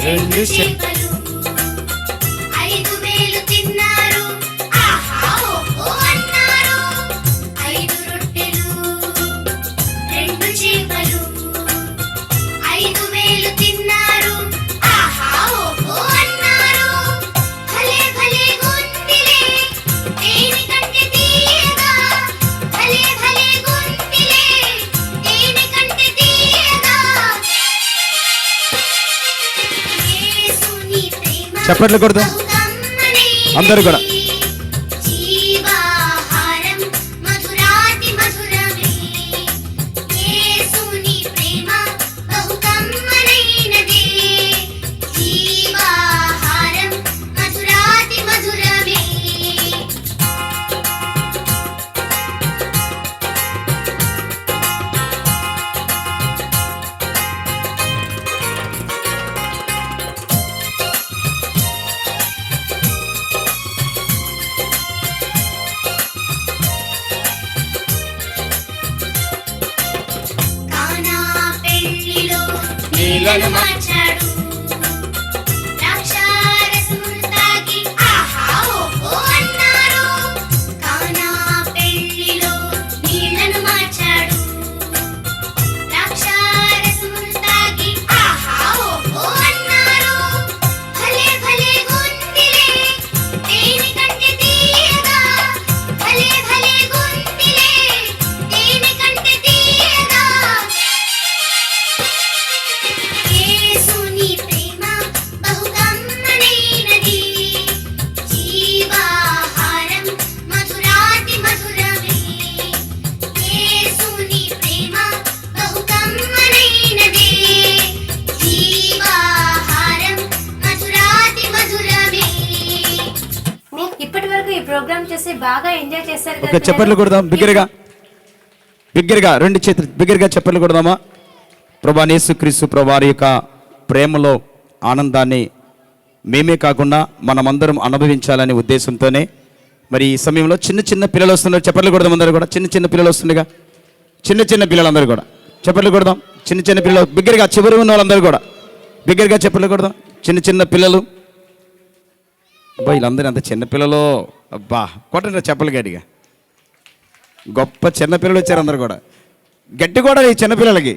రెండు చేపలు 5,000 తిన్నారు. ఆహా ఓహో అన్నారు. 5 రొట్టెలు 2 చేపలు 5,000 తిన్నారు. ఆహా ఓహో అన్నారు. భలే భలే గుందిలే దేనికంటే తీయగా. భలే భలే గుందిలే దేనికంటే తీయగా. చప్పట్లు కొడదాం అందరూ కూడా. జీవాహారం మధురాతి మధురమే. యేసుని ప్రేమ బహు కమ్మనైనదే. జీవాహారం మధురాతి మధురమే. నీళ్ళను మార్చాడు. ద్రాక్షారసమును తాగి ఆహా ఓహో అన్నారు. కానా పెళ్లిలో నీళ్ళను మార్చాడు. ద్రాక్షారసమును తాగి ఆహా ఓహో అన్నారు. భలే భలే గుందిలే దేనికంటే తీయగా. భలే భలే గుందిలే దేనికంటే తీయగా. వరకు ఈ ప్రోగ్రామ్ చూసి బాగా ఎంజాయ్ చేశారు ఓకే, చప్పట్లు కొడదాం బిగ్గరగా, బిగ్గరగా 2 చేతులు బిగ్గరగా చప్పట్లు కొడదామా? ప్రభా యేసుక్రీస్తు ప్రభువారి యొక్క ప్రేమలో ఆనందాన్ని మేమే కాకుండా మనమందరం అనుభవించాలనే ఉద్దేశంతోనే మరి ఈ సమయంలో చిన్న చిన్న పిల్లలు వస్తున్నారు. చప్పట్లు కొడదాం అందరూ కూడా. చిన్న చిన్న పిల్లలు వస్తుండగా చిన్న చిన్న పిల్లలందరూ కూడా చప్పట్లు కొడదాం. చిన్న చిన్న పిల్లలు బిగ్గరగా, చివరి ఉన్న వాళ్ళందరూ కూడా బిగ్గరగా చప్పట్లు కొడదాం. చిన్న చిన్న పిల్లలు, అబ్బా వీళ్ళందరూ అంత చిన్న పిల్లలు, అబ్బా కొట్టండి చెప్పలు గట్టిగా. గొప్ప చిన్న పిల్లలు వచ్చారు అందరు కూడా. గట్టి కూడా ఈ చిన్నపిల్లలకి.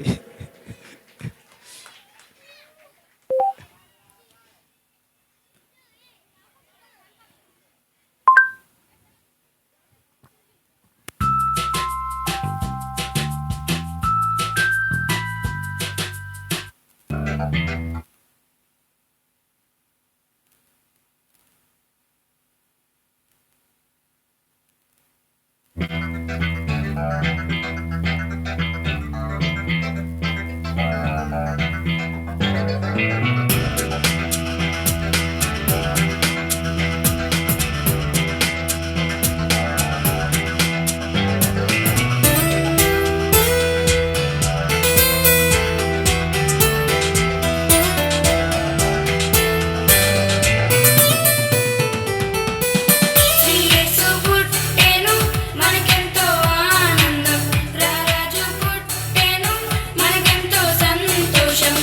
యేసు పుట్టెను మనకెంతో ఆనందం, రారాజు పుట్టెను మనకెంతో సంతోషం.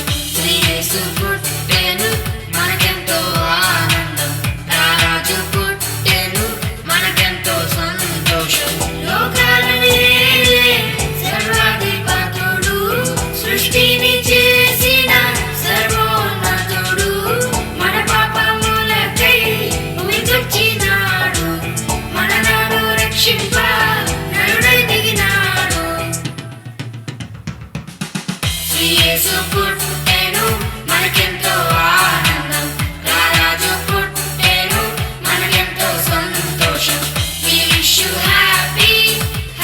యేసు పుట్టెను మనకెంతో ఆనందం, రారాజు పుట్టెను మనకెంతో సంతోషం. లోకాలను ఏలే సర్వాధిపతుడు, సృష్టిని చేసిన సర్వోన్నతుడు, మన పాపములకై భూమికొచ్చినాడు, మనలను రక్షింప నరుడై దిగినాడు. యేసు పుట్టెను మనకెంతో ఆనందం, రారాజు పుట్టెను మనకెంతో సంతోషం. We wish you happy,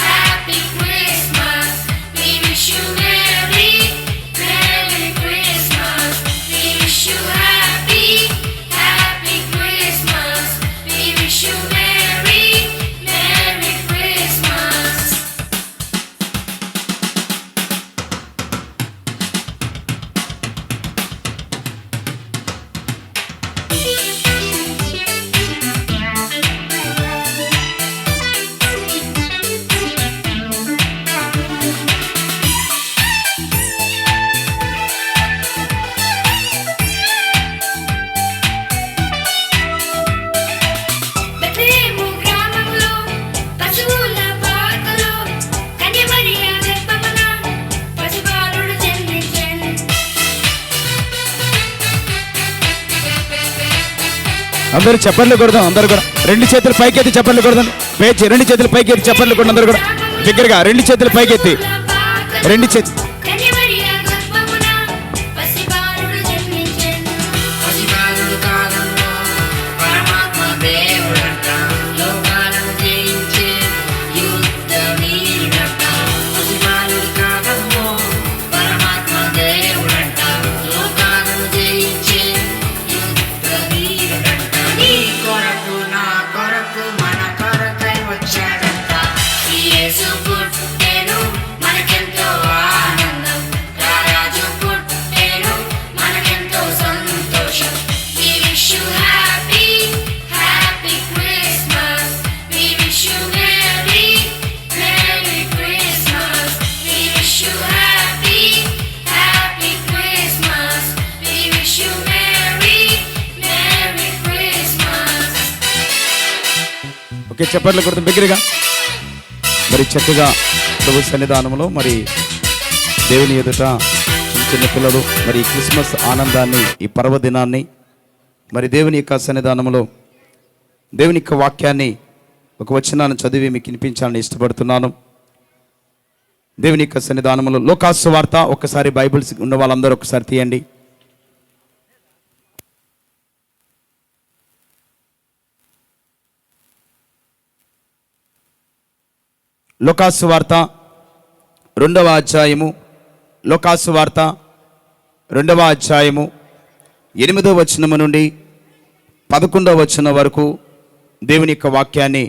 happy Christmas. We wish you merry, merry Christmas. We wish you happy, happy Christmas. We wish you merry, merry Christmas. Bethlehem గ్రామంలో పశువుల పాకలో కన్యమరియ గర్భమున పసిబాలుడు జన్మించెను. అందరూ చప్పట్లు కొడదాం. అందరూ కూడా 2 చేతులు పైకెత్తి చప్పట్లు కొడదాం. 2 చేతులు పైకెత్తి చప్పట్లు కొడదాం. అందరూ కూడా బిగ్గరగా 2 చేతులు పైకెత్తి, 2 చేతులు. కన్యమరియ గర్భమున పసిబాలుడు జన్మించెను. పసిబాలుడు కాలంలో పరమాత్మ దేవుడంట, లోకాలను జయించే యుద్ధ వీరుడంట. పసిబాలుడు కాలంలో పరమాత్మ దేవుడంట, లోకాలను జయించే యుద్ధ వీరుడంట. నీ కొరకు నా కొరకు మన కొరకై వచ్చాడంట. యేసు పుట్టెను మనకెంతో ఆనందం, రారాజు పుట్టెను మనకెంతో సంతోషం. We wish you happy, happy Christmas. We wish you merry, merry Christmas. We wish you happy, happy Christmas. We wish you merry, merry Christmas. Okay, చప్పట్లు కొడతాం బిగ్గరగా. మరి చక్కగా ప్రభు సన్నిధానంలో మరి దేవుని ఎదుట చిన్న చిన్న పిల్లలు మరి ఈ క్రిస్మస్ ఆనందాన్ని, ఈ పర్వదినాన్ని మరి దేవుని యొక్క సన్నిధానంలో దేవుని యొక్క వాక్యాన్ని ఒక వచనాన్ని చదివి మీకు వినిపించాలని ఇష్టపడుతున్నాను. దేవుని యొక్క సన్నిధానంలో లోకాసు వార్త, ఒక్కసారి బైబిల్స్ ఉన్న వాళ్ళందరూ ఒకసారి తీయండి. లోకాసు వార్త 2వ అధ్యాయము, లోకాసు వార్త 2వ అధ్యాయము 8వ వచనము నుండి 11వ వచనం వరకు దేవుని యొక్క వాక్యాన్ని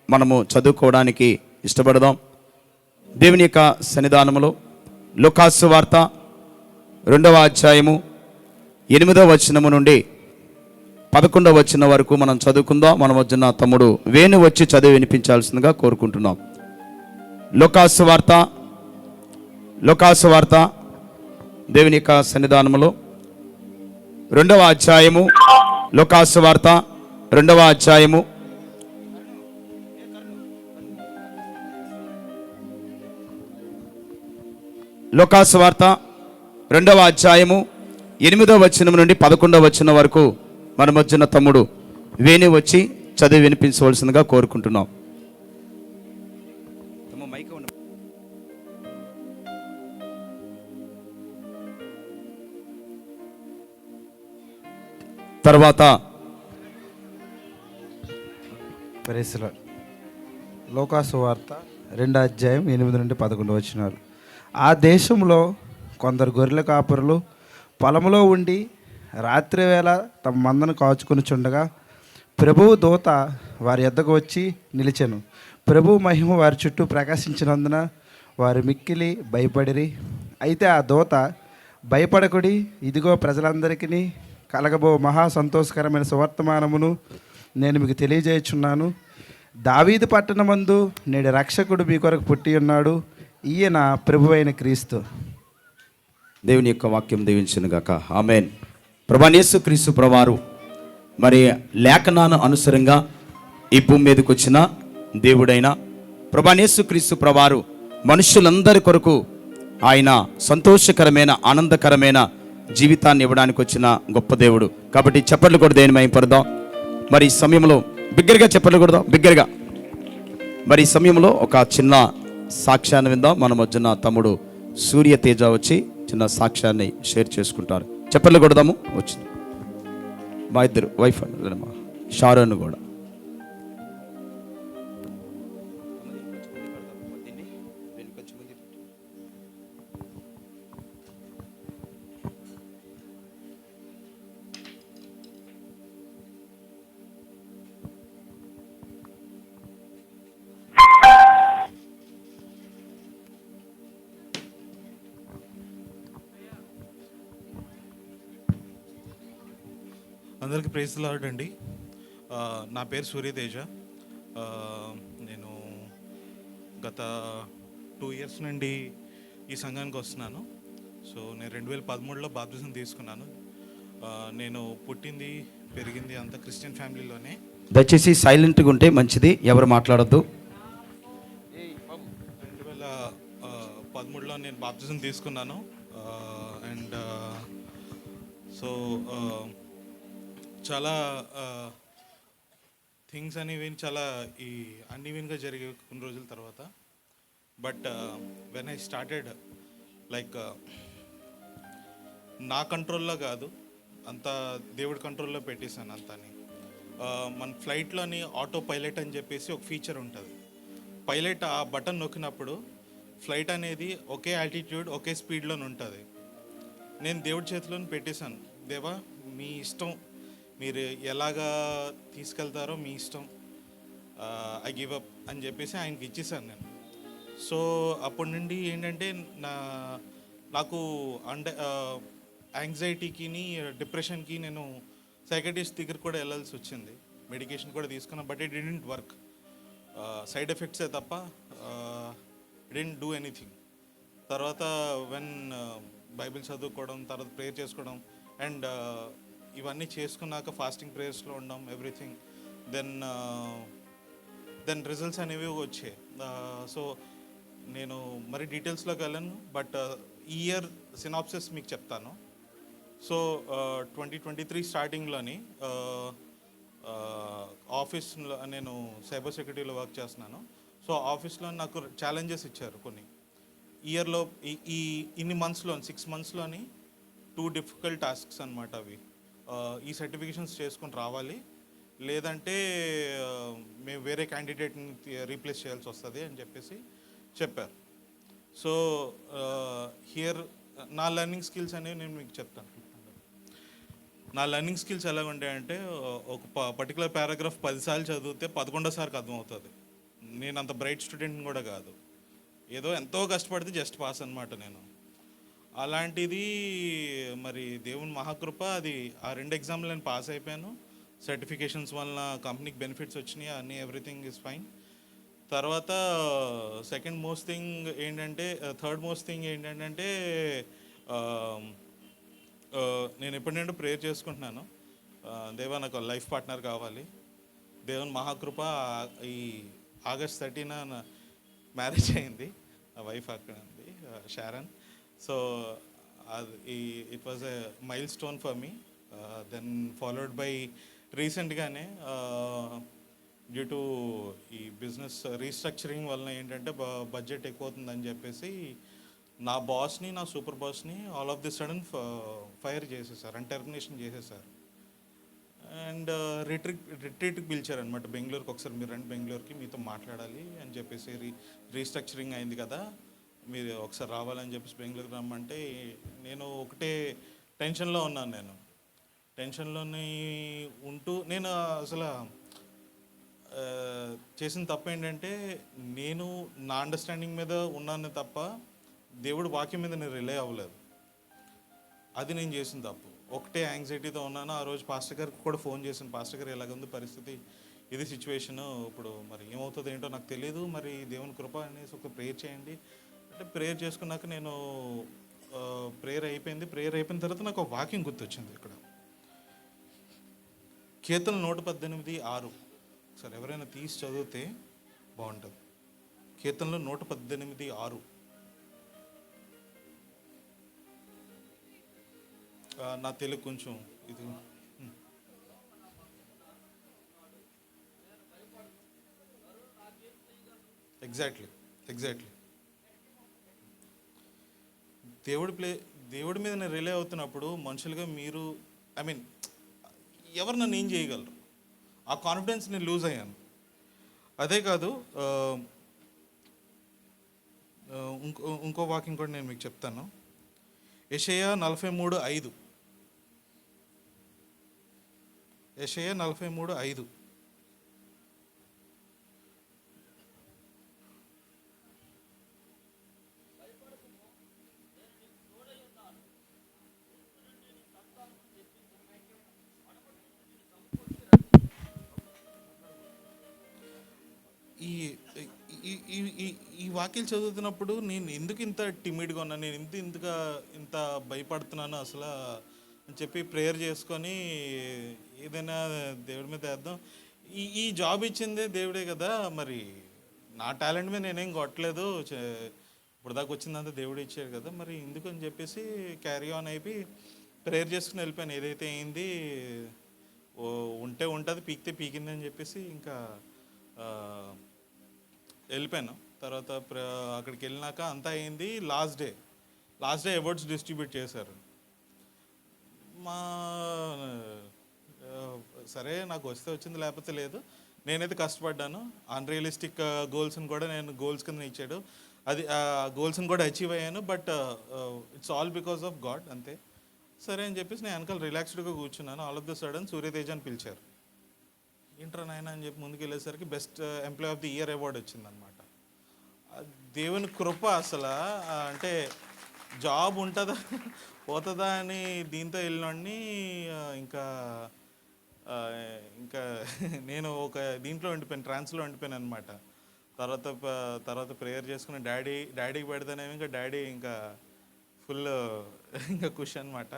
మనము చదువుకోవడానికి ఇష్టపడదాం. దేవుని యొక్క సన్నిధానములో లూకాసు వార్త 2వ అధ్యాయము 8వ వచనము నుండి 11వ వచనం వరకు మనం చదువుకుందాం. మన వద్ద తమ్ముడు వేణు వచ్చి చదివి వినిపించాల్సిందిగా కోరుకుంటున్నాం. లూకాసు వార్త దేవుని యొక్క సన్నిధానములో 2వ అధ్యాయము, లూకాసు వార్త 2వ అధ్యాయము లూకాసు వార్త 2వ అధ్యాయము 8వ వచనం నుండి 11వ వచనం వరకు మన మధ్యన తమ్ముడు వేణు వచ్చి చదివి వినిపించవలసిందిగా కోరుకుంటున్నాం. తర్వాత లూకాసు వార్త 2వ అధ్యాయం 8 నుండి 11 వచనాలు. ఆ దేశంలో కొందరు గొర్రెల కాపరులు పొలంలో ఉండి రాత్రి వేళ తమ మందను కాచుకొనుచుండగా ప్రభువు దూత వారి యొద్దకు వచ్చి నిలిచెను. ప్రభువు మహిమ వారి చుట్టూ ప్రకాశించినందున వారు మిక్కిలి భయపడిరి. అయితే ఆ దూత, భయపడకుడి, ఇదిగో ప్రజలందరికీ కలగబో మహా సంతోషకరమైన సువర్తమానమును నేను మీకు తెలియజేయుచున్నాను. దావీదు పట్టణమందు నేడు రక్షకుడు మీ కొరకు పుట్టి ఉన్నాడు. ఈయన ప్రభువైన క్రీస్తు. దేవుని యొక్క వాక్యం దీవించును గాక. ఆమేన్. ప్రభువైన యేసు క్రీస్తు ప్రభువారు మరి లేఖనాను అనుసరంగా ఈ భూమి మీదకి వచ్చిన దేవుడైన ప్రభువైన యేసు క్రీస్తు ప్రభువారు మనుషులందరి కొరకు ఆయన సంతోషకరమైన ఆనందకరమైన జీవితాన్ని ఇవ్వడానికి వచ్చిన గొప్ప దేవుడు. కాబట్టి చప్పట్లు కూడా దేని మహిమపడదాం. మరి ఈ సమయంలో బిగ్గరగా చప్పట్లు కొడదాం, బిగ్గరగా. మరి ఈ సమయంలో ఒక చిన్న సాక్ష్యాన్ని విందాం. మన మధ్యన తమ్ముడు సూర్య తేజ వచ్చి చిన్న సాక్ష్యాన్ని షేర్ చేసుకుంటారు. చప్పట్లు కొడదాము. వచ్చింది మా ఇద్దరు వైఫ్ మా షారోన్ కూడా. అందరికీ ప్రైజ్ లార్డ్ అండి. నా పేరు సూర్యతేజ. నేను గత 2 ఇయర్స్ నుండి ఈ సంఘానికి వస్తున్నాను. సో నేను 2013లో బాప్టిజం తీసుకున్నాను. నేను పుట్టింది పెరిగింది అంతా క్రిస్టియన్ ఫ్యామిలీలోనే. దయచేసి సైలెంట్గా ఉంటే మంచిది, ఎవరు మాట్లాడద్దు. 2013లో నేను బాప్టిజం తీసుకున్నాను. అండ్ సో చాలా థింగ్స్ అనేవి చాలా ఈ అన్ఈవెన్గా జరిగే కొన్ని రోజుల తర్వాత. But when I started like నా కంట్రోల్లో కాదు, అంతా దేవుడి కంట్రోల్లో పెట్టేశాను అంతాని. మన ఫ్లైట్లోని ఆటో పైలట్ అని చెప్పేసి ఒక ఫీచర్ ఉంటుంది. పైలట్ ఆ బటన్ నొక్కినప్పుడు ఫ్లైట్ అనేది ఒకే ఆల్టిట్యూడ్ ఒకే స్పీడ్లోనే ఉంటుంది. నేను దేవుడి చేతిలోని పెట్టేశాను. దేవా మీ ఇష్టం, మీరు ఎలాగా తీసుకెళ్తారో మీ ఇష్టం, ఐ గివ్ అప్ అని చెప్పేసి ఆయనకి ఇచ్చేసాను నేను. సో అప్పటి నుండి ఏంటంటే నాకు యాంగ్జైటీకి డిప్రెషన్కి నేను సైకటిస్ట్ దగ్గర కూడా వెళ్ళాల్సి వచ్చింది. మెడికేషన్ కూడా తీసుకున్నా, but it didn't work. Side ఎఫెక్ట్సే తప్ప డిడ్ంట్ డూ ఎనీథింగ్. తర్వాత వెన్ బైబిల్ చదువుకోవడం, తర్వాత ప్రేయర్ చేసుకోవడం అండ్ ఇవన్నీ చేసుకున్నాక ఫాస్టింగ్ ప్రేయర్స్లో ఉండడం ఎవ్రీథింగ్, దెన్ రిజల్ట్స్ అనేవి వచ్చాయి. సో నేను మరి డీటెయిల్స్లోకి వెళ్ళను, బట్ ఈ ఇయర్ సినాప్సిస్ మీకు చెప్తాను. సో 2023 స్టార్టింగ్లోని ఆఫీస్లో నేను సైబర్ సెక్యూరిటీలో వర్క్ చేస్తున్నాను. సో ఆఫీస్లో నాకు ఛాలెంజెస్ ఇచ్చారు కొన్ని. ఇయర్లో ఇన్ని మంత్స్లో 6 మంత్స్లోని 2 డిఫికల్ట్ టాస్క్స్ అనమాట అవి. ఈ సర్టిఫికేషన్స్ చేసుకొని రావాలి, లేదంటే మేము వేరే క్యాండిడేట్ని రీప్లేస్ చేయాల్సి వస్తుంది అని చెప్పేసి చెప్పారు. సో హియర్ నా లెర్నింగ్ స్కిల్స్ అనేవి నేను మీకు చెప్తాను. నా లెర్నింగ్ స్కిల్స్ ఎలా ఉంటాయంటే ఒక పర్టికులర్ పారాగ్రాఫ్ 10 సార్లు చదివితే 11సారికి అర్థమవుతుంది. నేను అంత బ్రైట్ స్టూడెంట్ని కూడా కాదు, ఏదో ఎంతో కష్టపడితే జస్ట్ పాస్ అనమాట నేను. అలాంటిది మరి దేవుని మహాకృప, అది ఆ 2 ఎగ్జామ్లు నేను పాస్ అయిపోయాను. సర్టిఫికేషన్స్ వలన కంపెనీకి బెనిఫిట్స్ వచ్చినాయి, అన్నీ ఎవ్రీథింగ్ ఈజ్ ఫైన్. తర్వాత థర్డ్ మోస్ట్ థింగ్ ఏంటంటే నేను ఎప్పటి నుండి ప్రేయర్ చేసుకుంటున్నాను, దేవా నాకు లైఫ్ పార్ట్నర్ కావాలి. దేవుని మహాకృప ఈ ఆగస్ట్ 13 మ్యారేజ్ అయింది. నా వైఫ్ అక్కడ ఉంది, Sharon. So it was a milestone for me. Then followed by రీసెంట్గానే డ్యూ టు ఈ బిజినెస్ రీస్ట్రక్చరింగ్ వలన ఏంటంటే బడ్జెట్ ఎక్కువ అవుతుందని చెప్పేసి నా బాస్ని, నా సూపర్ బాస్ని all of the sudden fire చేసేసారు అండ్ టెర్మినేషన్ చేసేసారు. అండ్ రిట్రీట్కి పిలిచారనమాట బెంగళూరుకి. ఒకసారి మీరు రండి బెంగళూరుకి, మీతో మాట్లాడాలి అని చెప్పేసి, రీస్ట్రక్చరింగ్ అయింది కదా, మీరు ఒకసారి రావాలని చెప్పేసి బెంగళూరుకి రమ్మంటే నేను ఒకటే టెన్షన్లో ఉన్నాను. నేను టెన్షన్లోని ఉంటూ నేను అసలు చేసిన తప్పు ఏంటంటే నేను నా అండర్స్టాండింగ్ మీద ఉన్నాను తప్ప దేవుడి వాక్యం మీద నేను రిలే అవ్వలేదు. అది నేను చేసిన తప్పు. ఒకటే యాంగ్జైటీతో ఉన్నాను. ఆ రోజు పాస్టర్ గారికి కూడా ఫోన్ చేశాను, పాస్టర్ గారు ఎలాగుంది పరిస్థితి, ఇది సిచ్యువేషను, ఇప్పుడు మరి ఏమవుతుందో ఏంటో నాకు తెలియదు, మరి దేవుని కృప అనేసి ఒక ప్రేయర్ చేయండి అంటే ప్రేయర్ చేసుకున్నాక నేను ప్రేయర్ అయిపోయింది. ప్రేయర్ అయిపోయిన తర్వాత నాకు ఒక వాక్యం గుర్తొచ్చింది. ఇక్కడ కీర్తనలు 118:6 ఒకసారి ఎవరైనా తీసి చదివితే బాగుంటుంది. కీర్తనలు 118:6. నా తెలుగు కొంచెం ఇది ఎగ్జాక్ట్లీ దేవుడి మీద నేను రిలే అవుతున్నప్పుడు మనుషులుగా మీరు ఎవరు నన్ను ఏం చేయగలరు, ఆ కాన్ఫిడెన్స్ నేను లూజ్ అయ్యాను. అదే కాదు, ఇంకో వాక్యం కూడా నేను మీకు చెప్తాను. యెషయా 43:5. యెషయా 43:5. ఈ వాక్యాలు చదువుతున్నప్పుడు నేను ఎందుకు ఇంత టిమిడ్గా ఉన్నాను, నేను ఇంత భయపడుతున్నాను అసలు అని చెప్పి ప్రేయర్ చేసుకొని ఏదైనా దేవుడి మీద వేద్దాం. ఈ జాబ్ ఇచ్చిందే దేవుడే కదా, మరి నా టాలెంట్ మీద నేనేం కొట్టలేదు, ఇప్పుడు దాకా వచ్చిందంతా దేవుడు ఇచ్చాడు కదా, మరి ఎందుకు అని చెప్పేసి క్యారీ ఆన్ అయిపోయి ప్రేయర్ చేసుకుని వెళ్ళిపోయాను. ఏదైతే అయింది ఉంటే ఉంటుంది, పీకితే పీకింది అని చెప్పేసి ఇంకా వెళ్ళిపోయాను. తర్వాత అక్కడికి వెళ్ళినాక అంతా అయింది. లాస్ట్ డే అవార్డ్స్ డిస్ట్రిబ్యూట్ చేశారు. సరే నాకు వస్తే వచ్చింది, లేకపోతే లేదు. నేనైతే కష్టపడ్డాను. అన్రియలిస్టిక్ గోల్స్ని కూడా నేను గోల్స్ కింద ఇచ్చాడు, అది గోల్స్ని కూడా అచీవ్ అయ్యాను. But it's all because of God, అంతే. సరే అని చెప్పేసి నేను వెనకాల రిలాక్స్డ్గా కూర్చున్నాను. All of the sudden Suryateja అని పిలిచారు. ఇంటర్ నాయన అని చెప్పి ముందుకు వెళ్ళేసరికి best employee of the year award వచ్చిందనమాట. దేవుని కృప అసలు, అంటే జాబ్ ఉంటుందా పోతుందా అని దీంతో వెళ్ళినోడిని ఇంకా నేను ఒక దీంట్లో ఉండిపోయాను, ట్రాన్స్లో ఉండిపోయాను అనమాట. తర్వాత ప్రేయర్ చేసుకుని డాడీకి పెడతానేమో, ఇంకా డాడీ ఇంకా ఫుల్ ఇంకా ఖుషి అనమాట.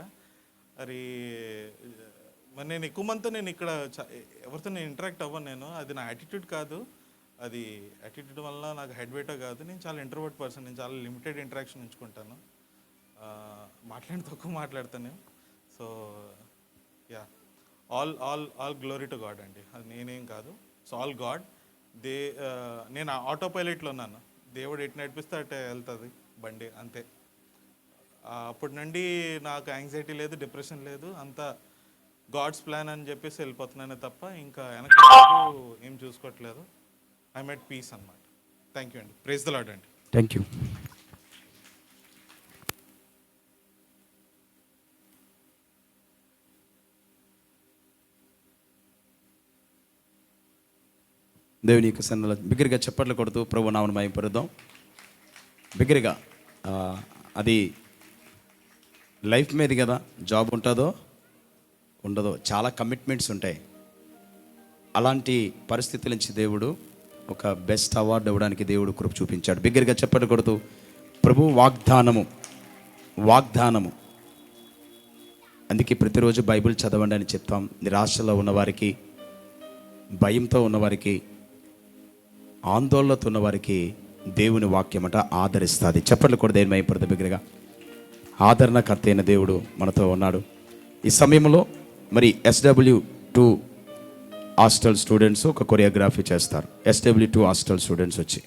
మరి నేను ఎక్కువ మందితో నేను ఇక్కడ ఎవరితో నేను ఇంటరాక్ట్ అవ్వను. నేను అది నా యాటిట్యూడ్ కాదు, అది యాటిట్యూడ్ వల్ల నాకు హెడ్ వెయిటో కాదు. నేను చాలా ఇంట్రోవర్ట్ పర్సన్, నేను చాలా లిమిటెడ్ ఇంటరాక్షన్ ఉంచుకుంటాను, తక్కువ మాట్లాడతాను. So yeah, all glory to God అండి, అది నేనేం కాదు. So all God. నేను ఆటో పైలట్లో ఉన్నాను, దేవుడు ఎటు నడిపిస్తే అటు వెళ్తుంది బండి, అంతే. అప్పటి నుండి నాకు యాంగ్జైటీ లేదు, డిప్రెషన్ లేదు, అంతా గాడ్స్ ప్లాన్ అని చెప్పేసి వెళ్ళిపోతున్నానే తప్ప ఇంకా వెనక ఏం చూసుకోవట్లేదు. ఐఎమ్ ఎట్ పీస్ అన్నమాట. థ్యాంక్ యూ అండి. ప్రైజ్ ద లార్డ్ అండి. Thank you. దేవుని యొక్క సన్నిధిలో బిగ్గరగా చప్పట్లు కొడుతూ ప్రభు నామమును మహిమపరుద్దాం. బిగ్గరగా అది లైఫ్ మీద కదా, జాబ్ ఉంటుందో ఉండదో, చాలా కమిట్మెంట్స్ ఉంటాయి. అలాంటి పరిస్థితుల నుంచి దేవుడు ఒక బెస్ట్ అవార్డు ఇవ్వడానికి దేవుడు కృప చూపించాడు. బిగ్గరగా చప్పట్లు కొడుతూ ప్రభు వాగ్దానము. అందుకే ప్రతిరోజు బైబిల్ చదవండి అని చెప్తాం. నిరాశలో ఉన్నవారికి, భయంతో ఉన్నవారికి, ఆందోళనతో ఉన్నవారికి దేవుని వాక్యం అంట ఆదరిస్తుంది. చప్పట్లు కూడా దేవుని మహిమపరుద్దాం. బిగ్గరగా ఆదరణకర్త అయిన దేవుడు మనతో ఉన్నాడు. ఈ సమయంలో మరి SW2 హాస్టల్ స్టూడెంట్స్ ఒక కొరియోగ్రఫీ చేస్తారు. SW2 హాస్టల్ స్టూడెంట్స్ వచ్చి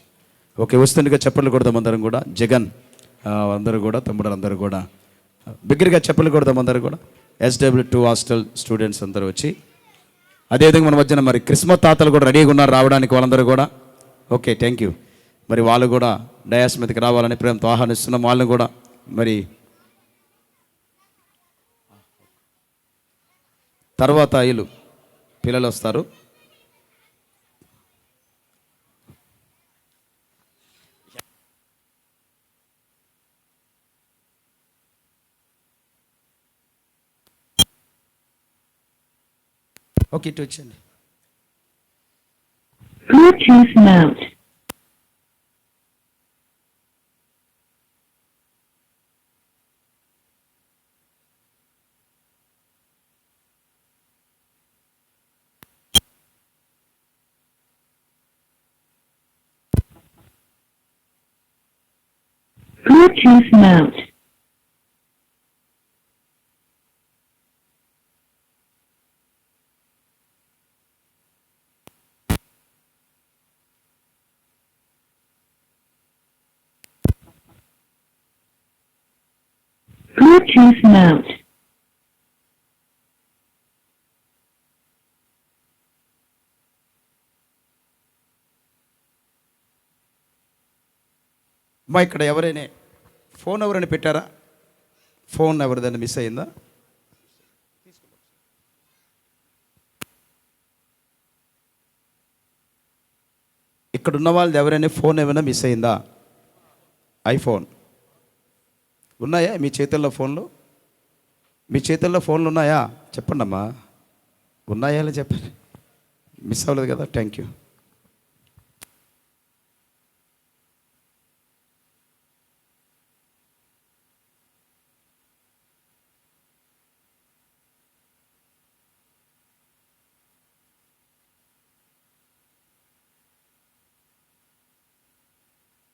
వస్తుండగా చప్పట్లు కొడదాం అందరం కూడా. జగన్ అందరూ కూడా, తమ్ముడు అందరూ కూడా బిగ్గరగా చప్పట్లు కొడదాం అందరూ కూడా. SW2 హాస్టల్ స్టూడెంట్స్ అందరూ వచ్చి, అదేవిధంగా మన మధ్యన మరి క్రిస్మస్ తాతలు కూడా రెడీగా ఉన్నారు రావడానికి. వాళ్ళందరూ కూడా థ్యాంక్ యూ. మరి వాళ్ళు కూడా డయాస్ మీదకి రావాలని ప్రేమతో ఆహ్వానిస్తున్నాం. వాళ్ళని కూడా మరి తర్వాత వీళ్ళు పిల్లలు వస్తారు. ఇటు వచ్చండి. Bluetooth mode. Bluetooth mode. Bluetooth mode. ఇక్కడ ఎవరైనా ఫోన్ ఎవరైనా పెట్టారా? ఫోన్ ఎవరిదైనా మిస్ అయిందా? ఇక్కడ ఉన్న వాళ్ళది ఎవరైనా ఫోన్ ఏమైనా మిస్ అయిందా? ఐఫోన్ ఉన్నాయా మీ చేతుల్లో ఫోన్లు? మీ చేతుల్లో ఫోన్లు ఉన్నాయా? చెప్పండి అమ్మా, ఉన్నాయా అని చెప్పండి. మిస్ అవ్వలేదు కదా? Thank you.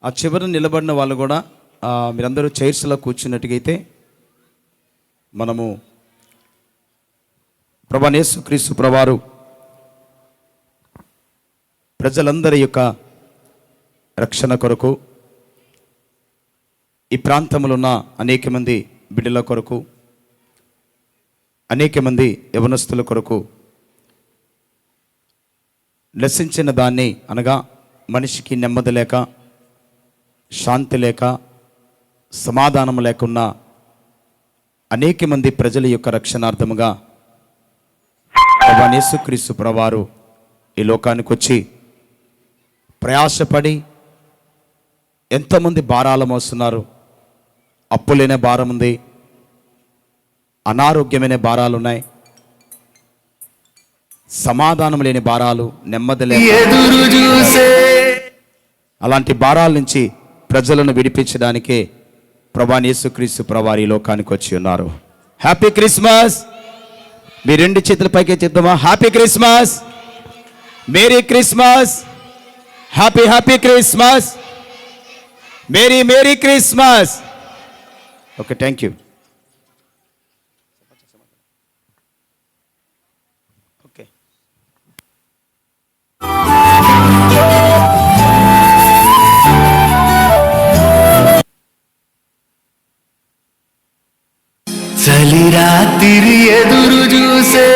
ఆ చివరిన నిలబడిన వాళ్ళు కూడా మీరందరూ చైర్స్లో కూర్చున్నట్టుగైతే మనము ప్రభువైన యేసుక్రీస్తు ప్రభువారు ప్రజలందరి యొక్క రక్షణ కొరకు, ఈ ప్రాంతంలో ఉన్న అనేక మంది బిడ్డల కొరకు, అనేక మంది యవనస్తుల కొరకు నశించిన దాన్ని, అనగా మనిషికి నెమ్మది లేక, శాంతి లేక, సమాధానం లేకున్నా అనేక మంది ప్రజల యొక్క రక్షణార్థముగా ప్రభువైన యేసుక్రీస్తు ప్రభువారు ఈ లోకానికి వచ్చి ప్రయాసపడి ఎంతోమంది భారాలు మోస్తున్నారు. అప్పులేనే భారం ఉంది, అనారోగ్యమైన భారాలు ఉన్నాయి, సమాధానం లేని భారాలు, నెమ్మది లేని, అలాంటి భారాల నుంచి ప్రజలను విడిపించడానికే ప్రభువైన యేసుక్రీస్తు ప్రభువారు ఈ లోకానికి వచ్చి ఉన్నారు. Happy Christmas. మీ రెండు చేతుల పైకి చెప్తామా? Happy Christmas, merry Christmas, happy Christmas, merry Christmas. Thank you. చలి రాత్రి ఎదురు చూసే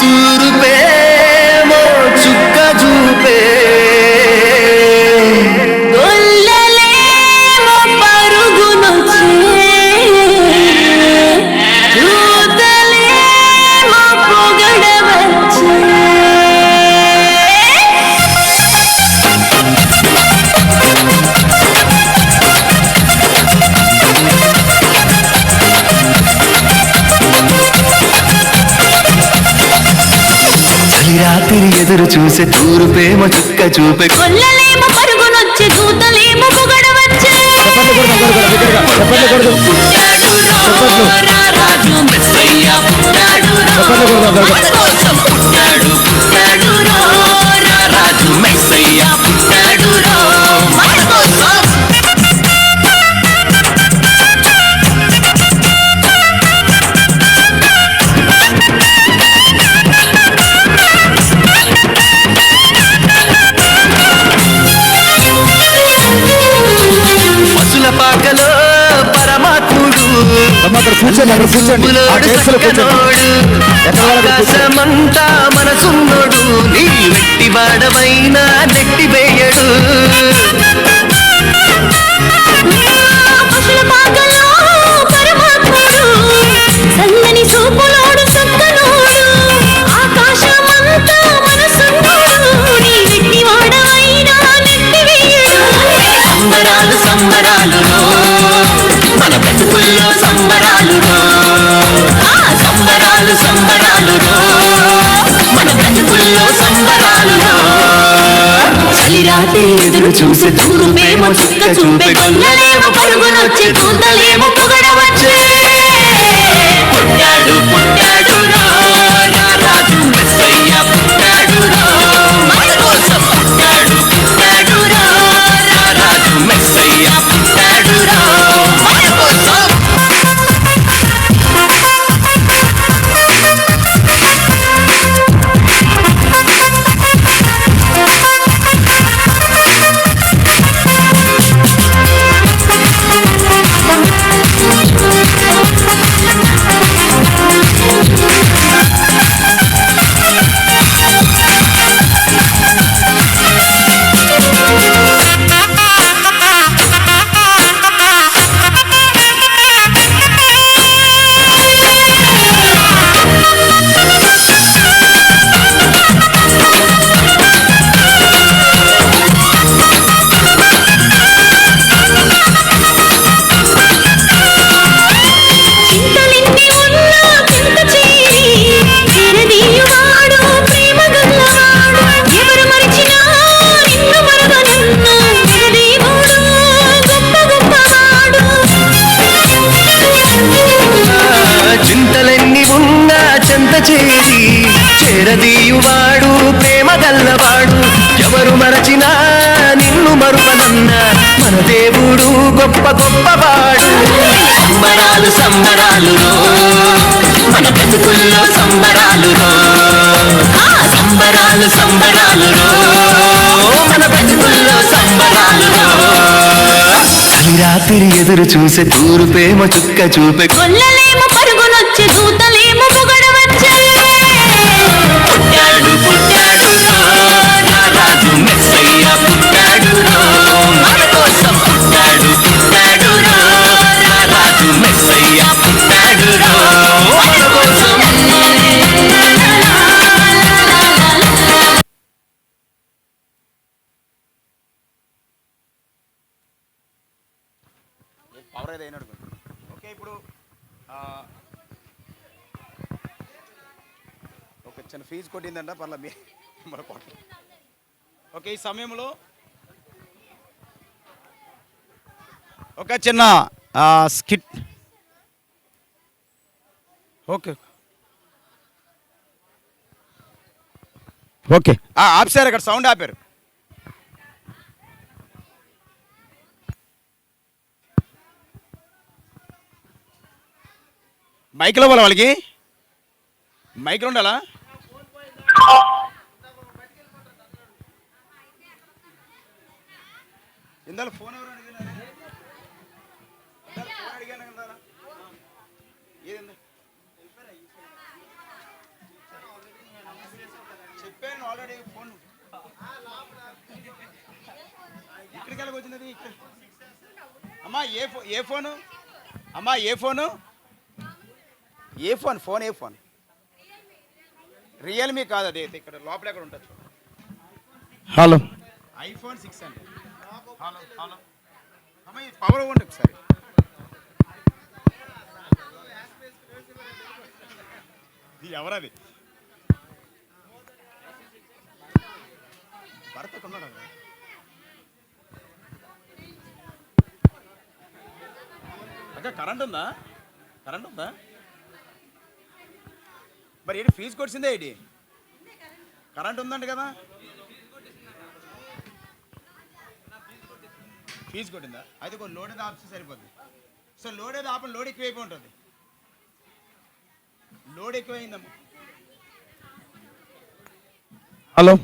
తూర్పేమో చుక్క చూపే, గొల్లలేమో పరుగునొచ్చే, దూతలేమో పొగడవచ్చే. ఎదురు చూసే తూర్పేమో చుక్క చూపే కొల్లలేమో పరుగునొచ్చే దూతలేమో పొగడవచ్చే పుట్టాడు రా రాజు మెస్సయ్య పుట్టాడు మన కోసం పుట్టాడు రా రాజు మెస్సయ్య పుట్టాడు మన కోసం. పశుల పాకలో పరమాత్ముడు ఆకాశమంతా మనసున్నోడు నీ వెట్టి వాడవైనా నెట్టివేయడు. పశుల పాకలో పరమాత్ముడు సన్నని సూపులోడు సక్కనోడు ఆకాశమంతా మనసున్నోడు నీ వెట్టివాడవైనా నెట్టివేయడు. సంబరాలు సంబరాలు మన బ్రతుకుల్లో సంబరాలు సంబరాలు సంబరాలు మన బ్రతుకుల్లో సంబరాలు. చలిరాటే ఎదురు చూసే తూర్పేమో చుక్క చూపే కొల్లలేమో పరుగునొచ్చే దూతలేమో పొగడవచ్చే పుట్టాడు రా రాజు మెస్సయ్య పుట్టాడు మన కోసం పుట్టాడు రా రాజు మెస్సయ్య పుట్టాడు మన కోసం. చింతలెన్ని ఉన్నా చింత చేరి చెరదీయువాడు ప్రేమ గల్లవాడు ఎవరు మరిచినా నిన్ను మరవనన్ను ఎరదీవుడు గొప్ప గొప్పవాడు. చింతలెన్ని ఉన్నా చెంత చేరి చేరదీయువాడు ప్రేమ గల్లవాడు ఎవరు మరచినా నిన్ను మరువనన్న మన దేవుడు గొప్ప గొప్పవాడు. సంబరాలు సంబరాలు మన బ్రతుకుల్లో సంబరాలు సంబరాలు సంబరాలు మన బ్రతుకుల్లో సంబరాలు. రాత్రి ఎదురు చూసే తూర్పేమో చుక్క చూపే కొల్లలేమో పరుగునొచ్చే దూతలేమో పొగడవచ్చే పుట్టాడు రా రాజు మెస్సయ్య పుట్టాడు మన కోసం పుట్టాడు రా రాజు మెస్సయ్య పుట్టాడు మన కోసం. ఓకే ఇప్పుడు ఒక చిన్న ఫీజు కొట్టిందంట పర్లా మన కొట్ట. ఓకే ఈ సమయంలో ఒక చిన్న స్కిట్. ఓకే ఓకే ఆపారు అక్కడ సౌండ్ ఆపారు. మైక్లో పోలే వాళ్ళకి మైక్లో ఉండాలా. ఇందాక ఫోన్ ఎవరు అడిగాను కదా ఏది చెప్పాను ఆల్రెడీ ఫోన్ ఇక్కడికి వెళ్ళకి వచ్చినది ఇక్కడ. అమ్మా ఏ ఫోను అమ్మా ఏ ఫోను ఫోన్ ఏ ఫోన్ రియల్మీ కాదు అది ఇక్కడ లోపల ఎక్కడ ఉంటుంది. హలో ఐఫోన్ 6 అండి. హలో హలో అమ్మ ఈ పవర్ ఇవ్వండి ఒకసారి. ఎవరది భరత్ ఎక్కడ ఉన్నాడు? అక్క కరెంట్ ఉందా? కరెంట్ ఉందా? మరి ఏంటి ఫీజు కొట్టిందే ఏంటి? కరెంట్ ఉందండి కదా? ఫీజు కొట్టిందా? అయితే కొన్ని లోడ్ ఏదో ఆపిస్తే సరిపోద్ది. సో లోడ్ ఏదో ఆపని లోడ్ ఎక్కువైపోయి ఉంటుంది. లోడ్ ఎక్కువైందమ్మా. హలో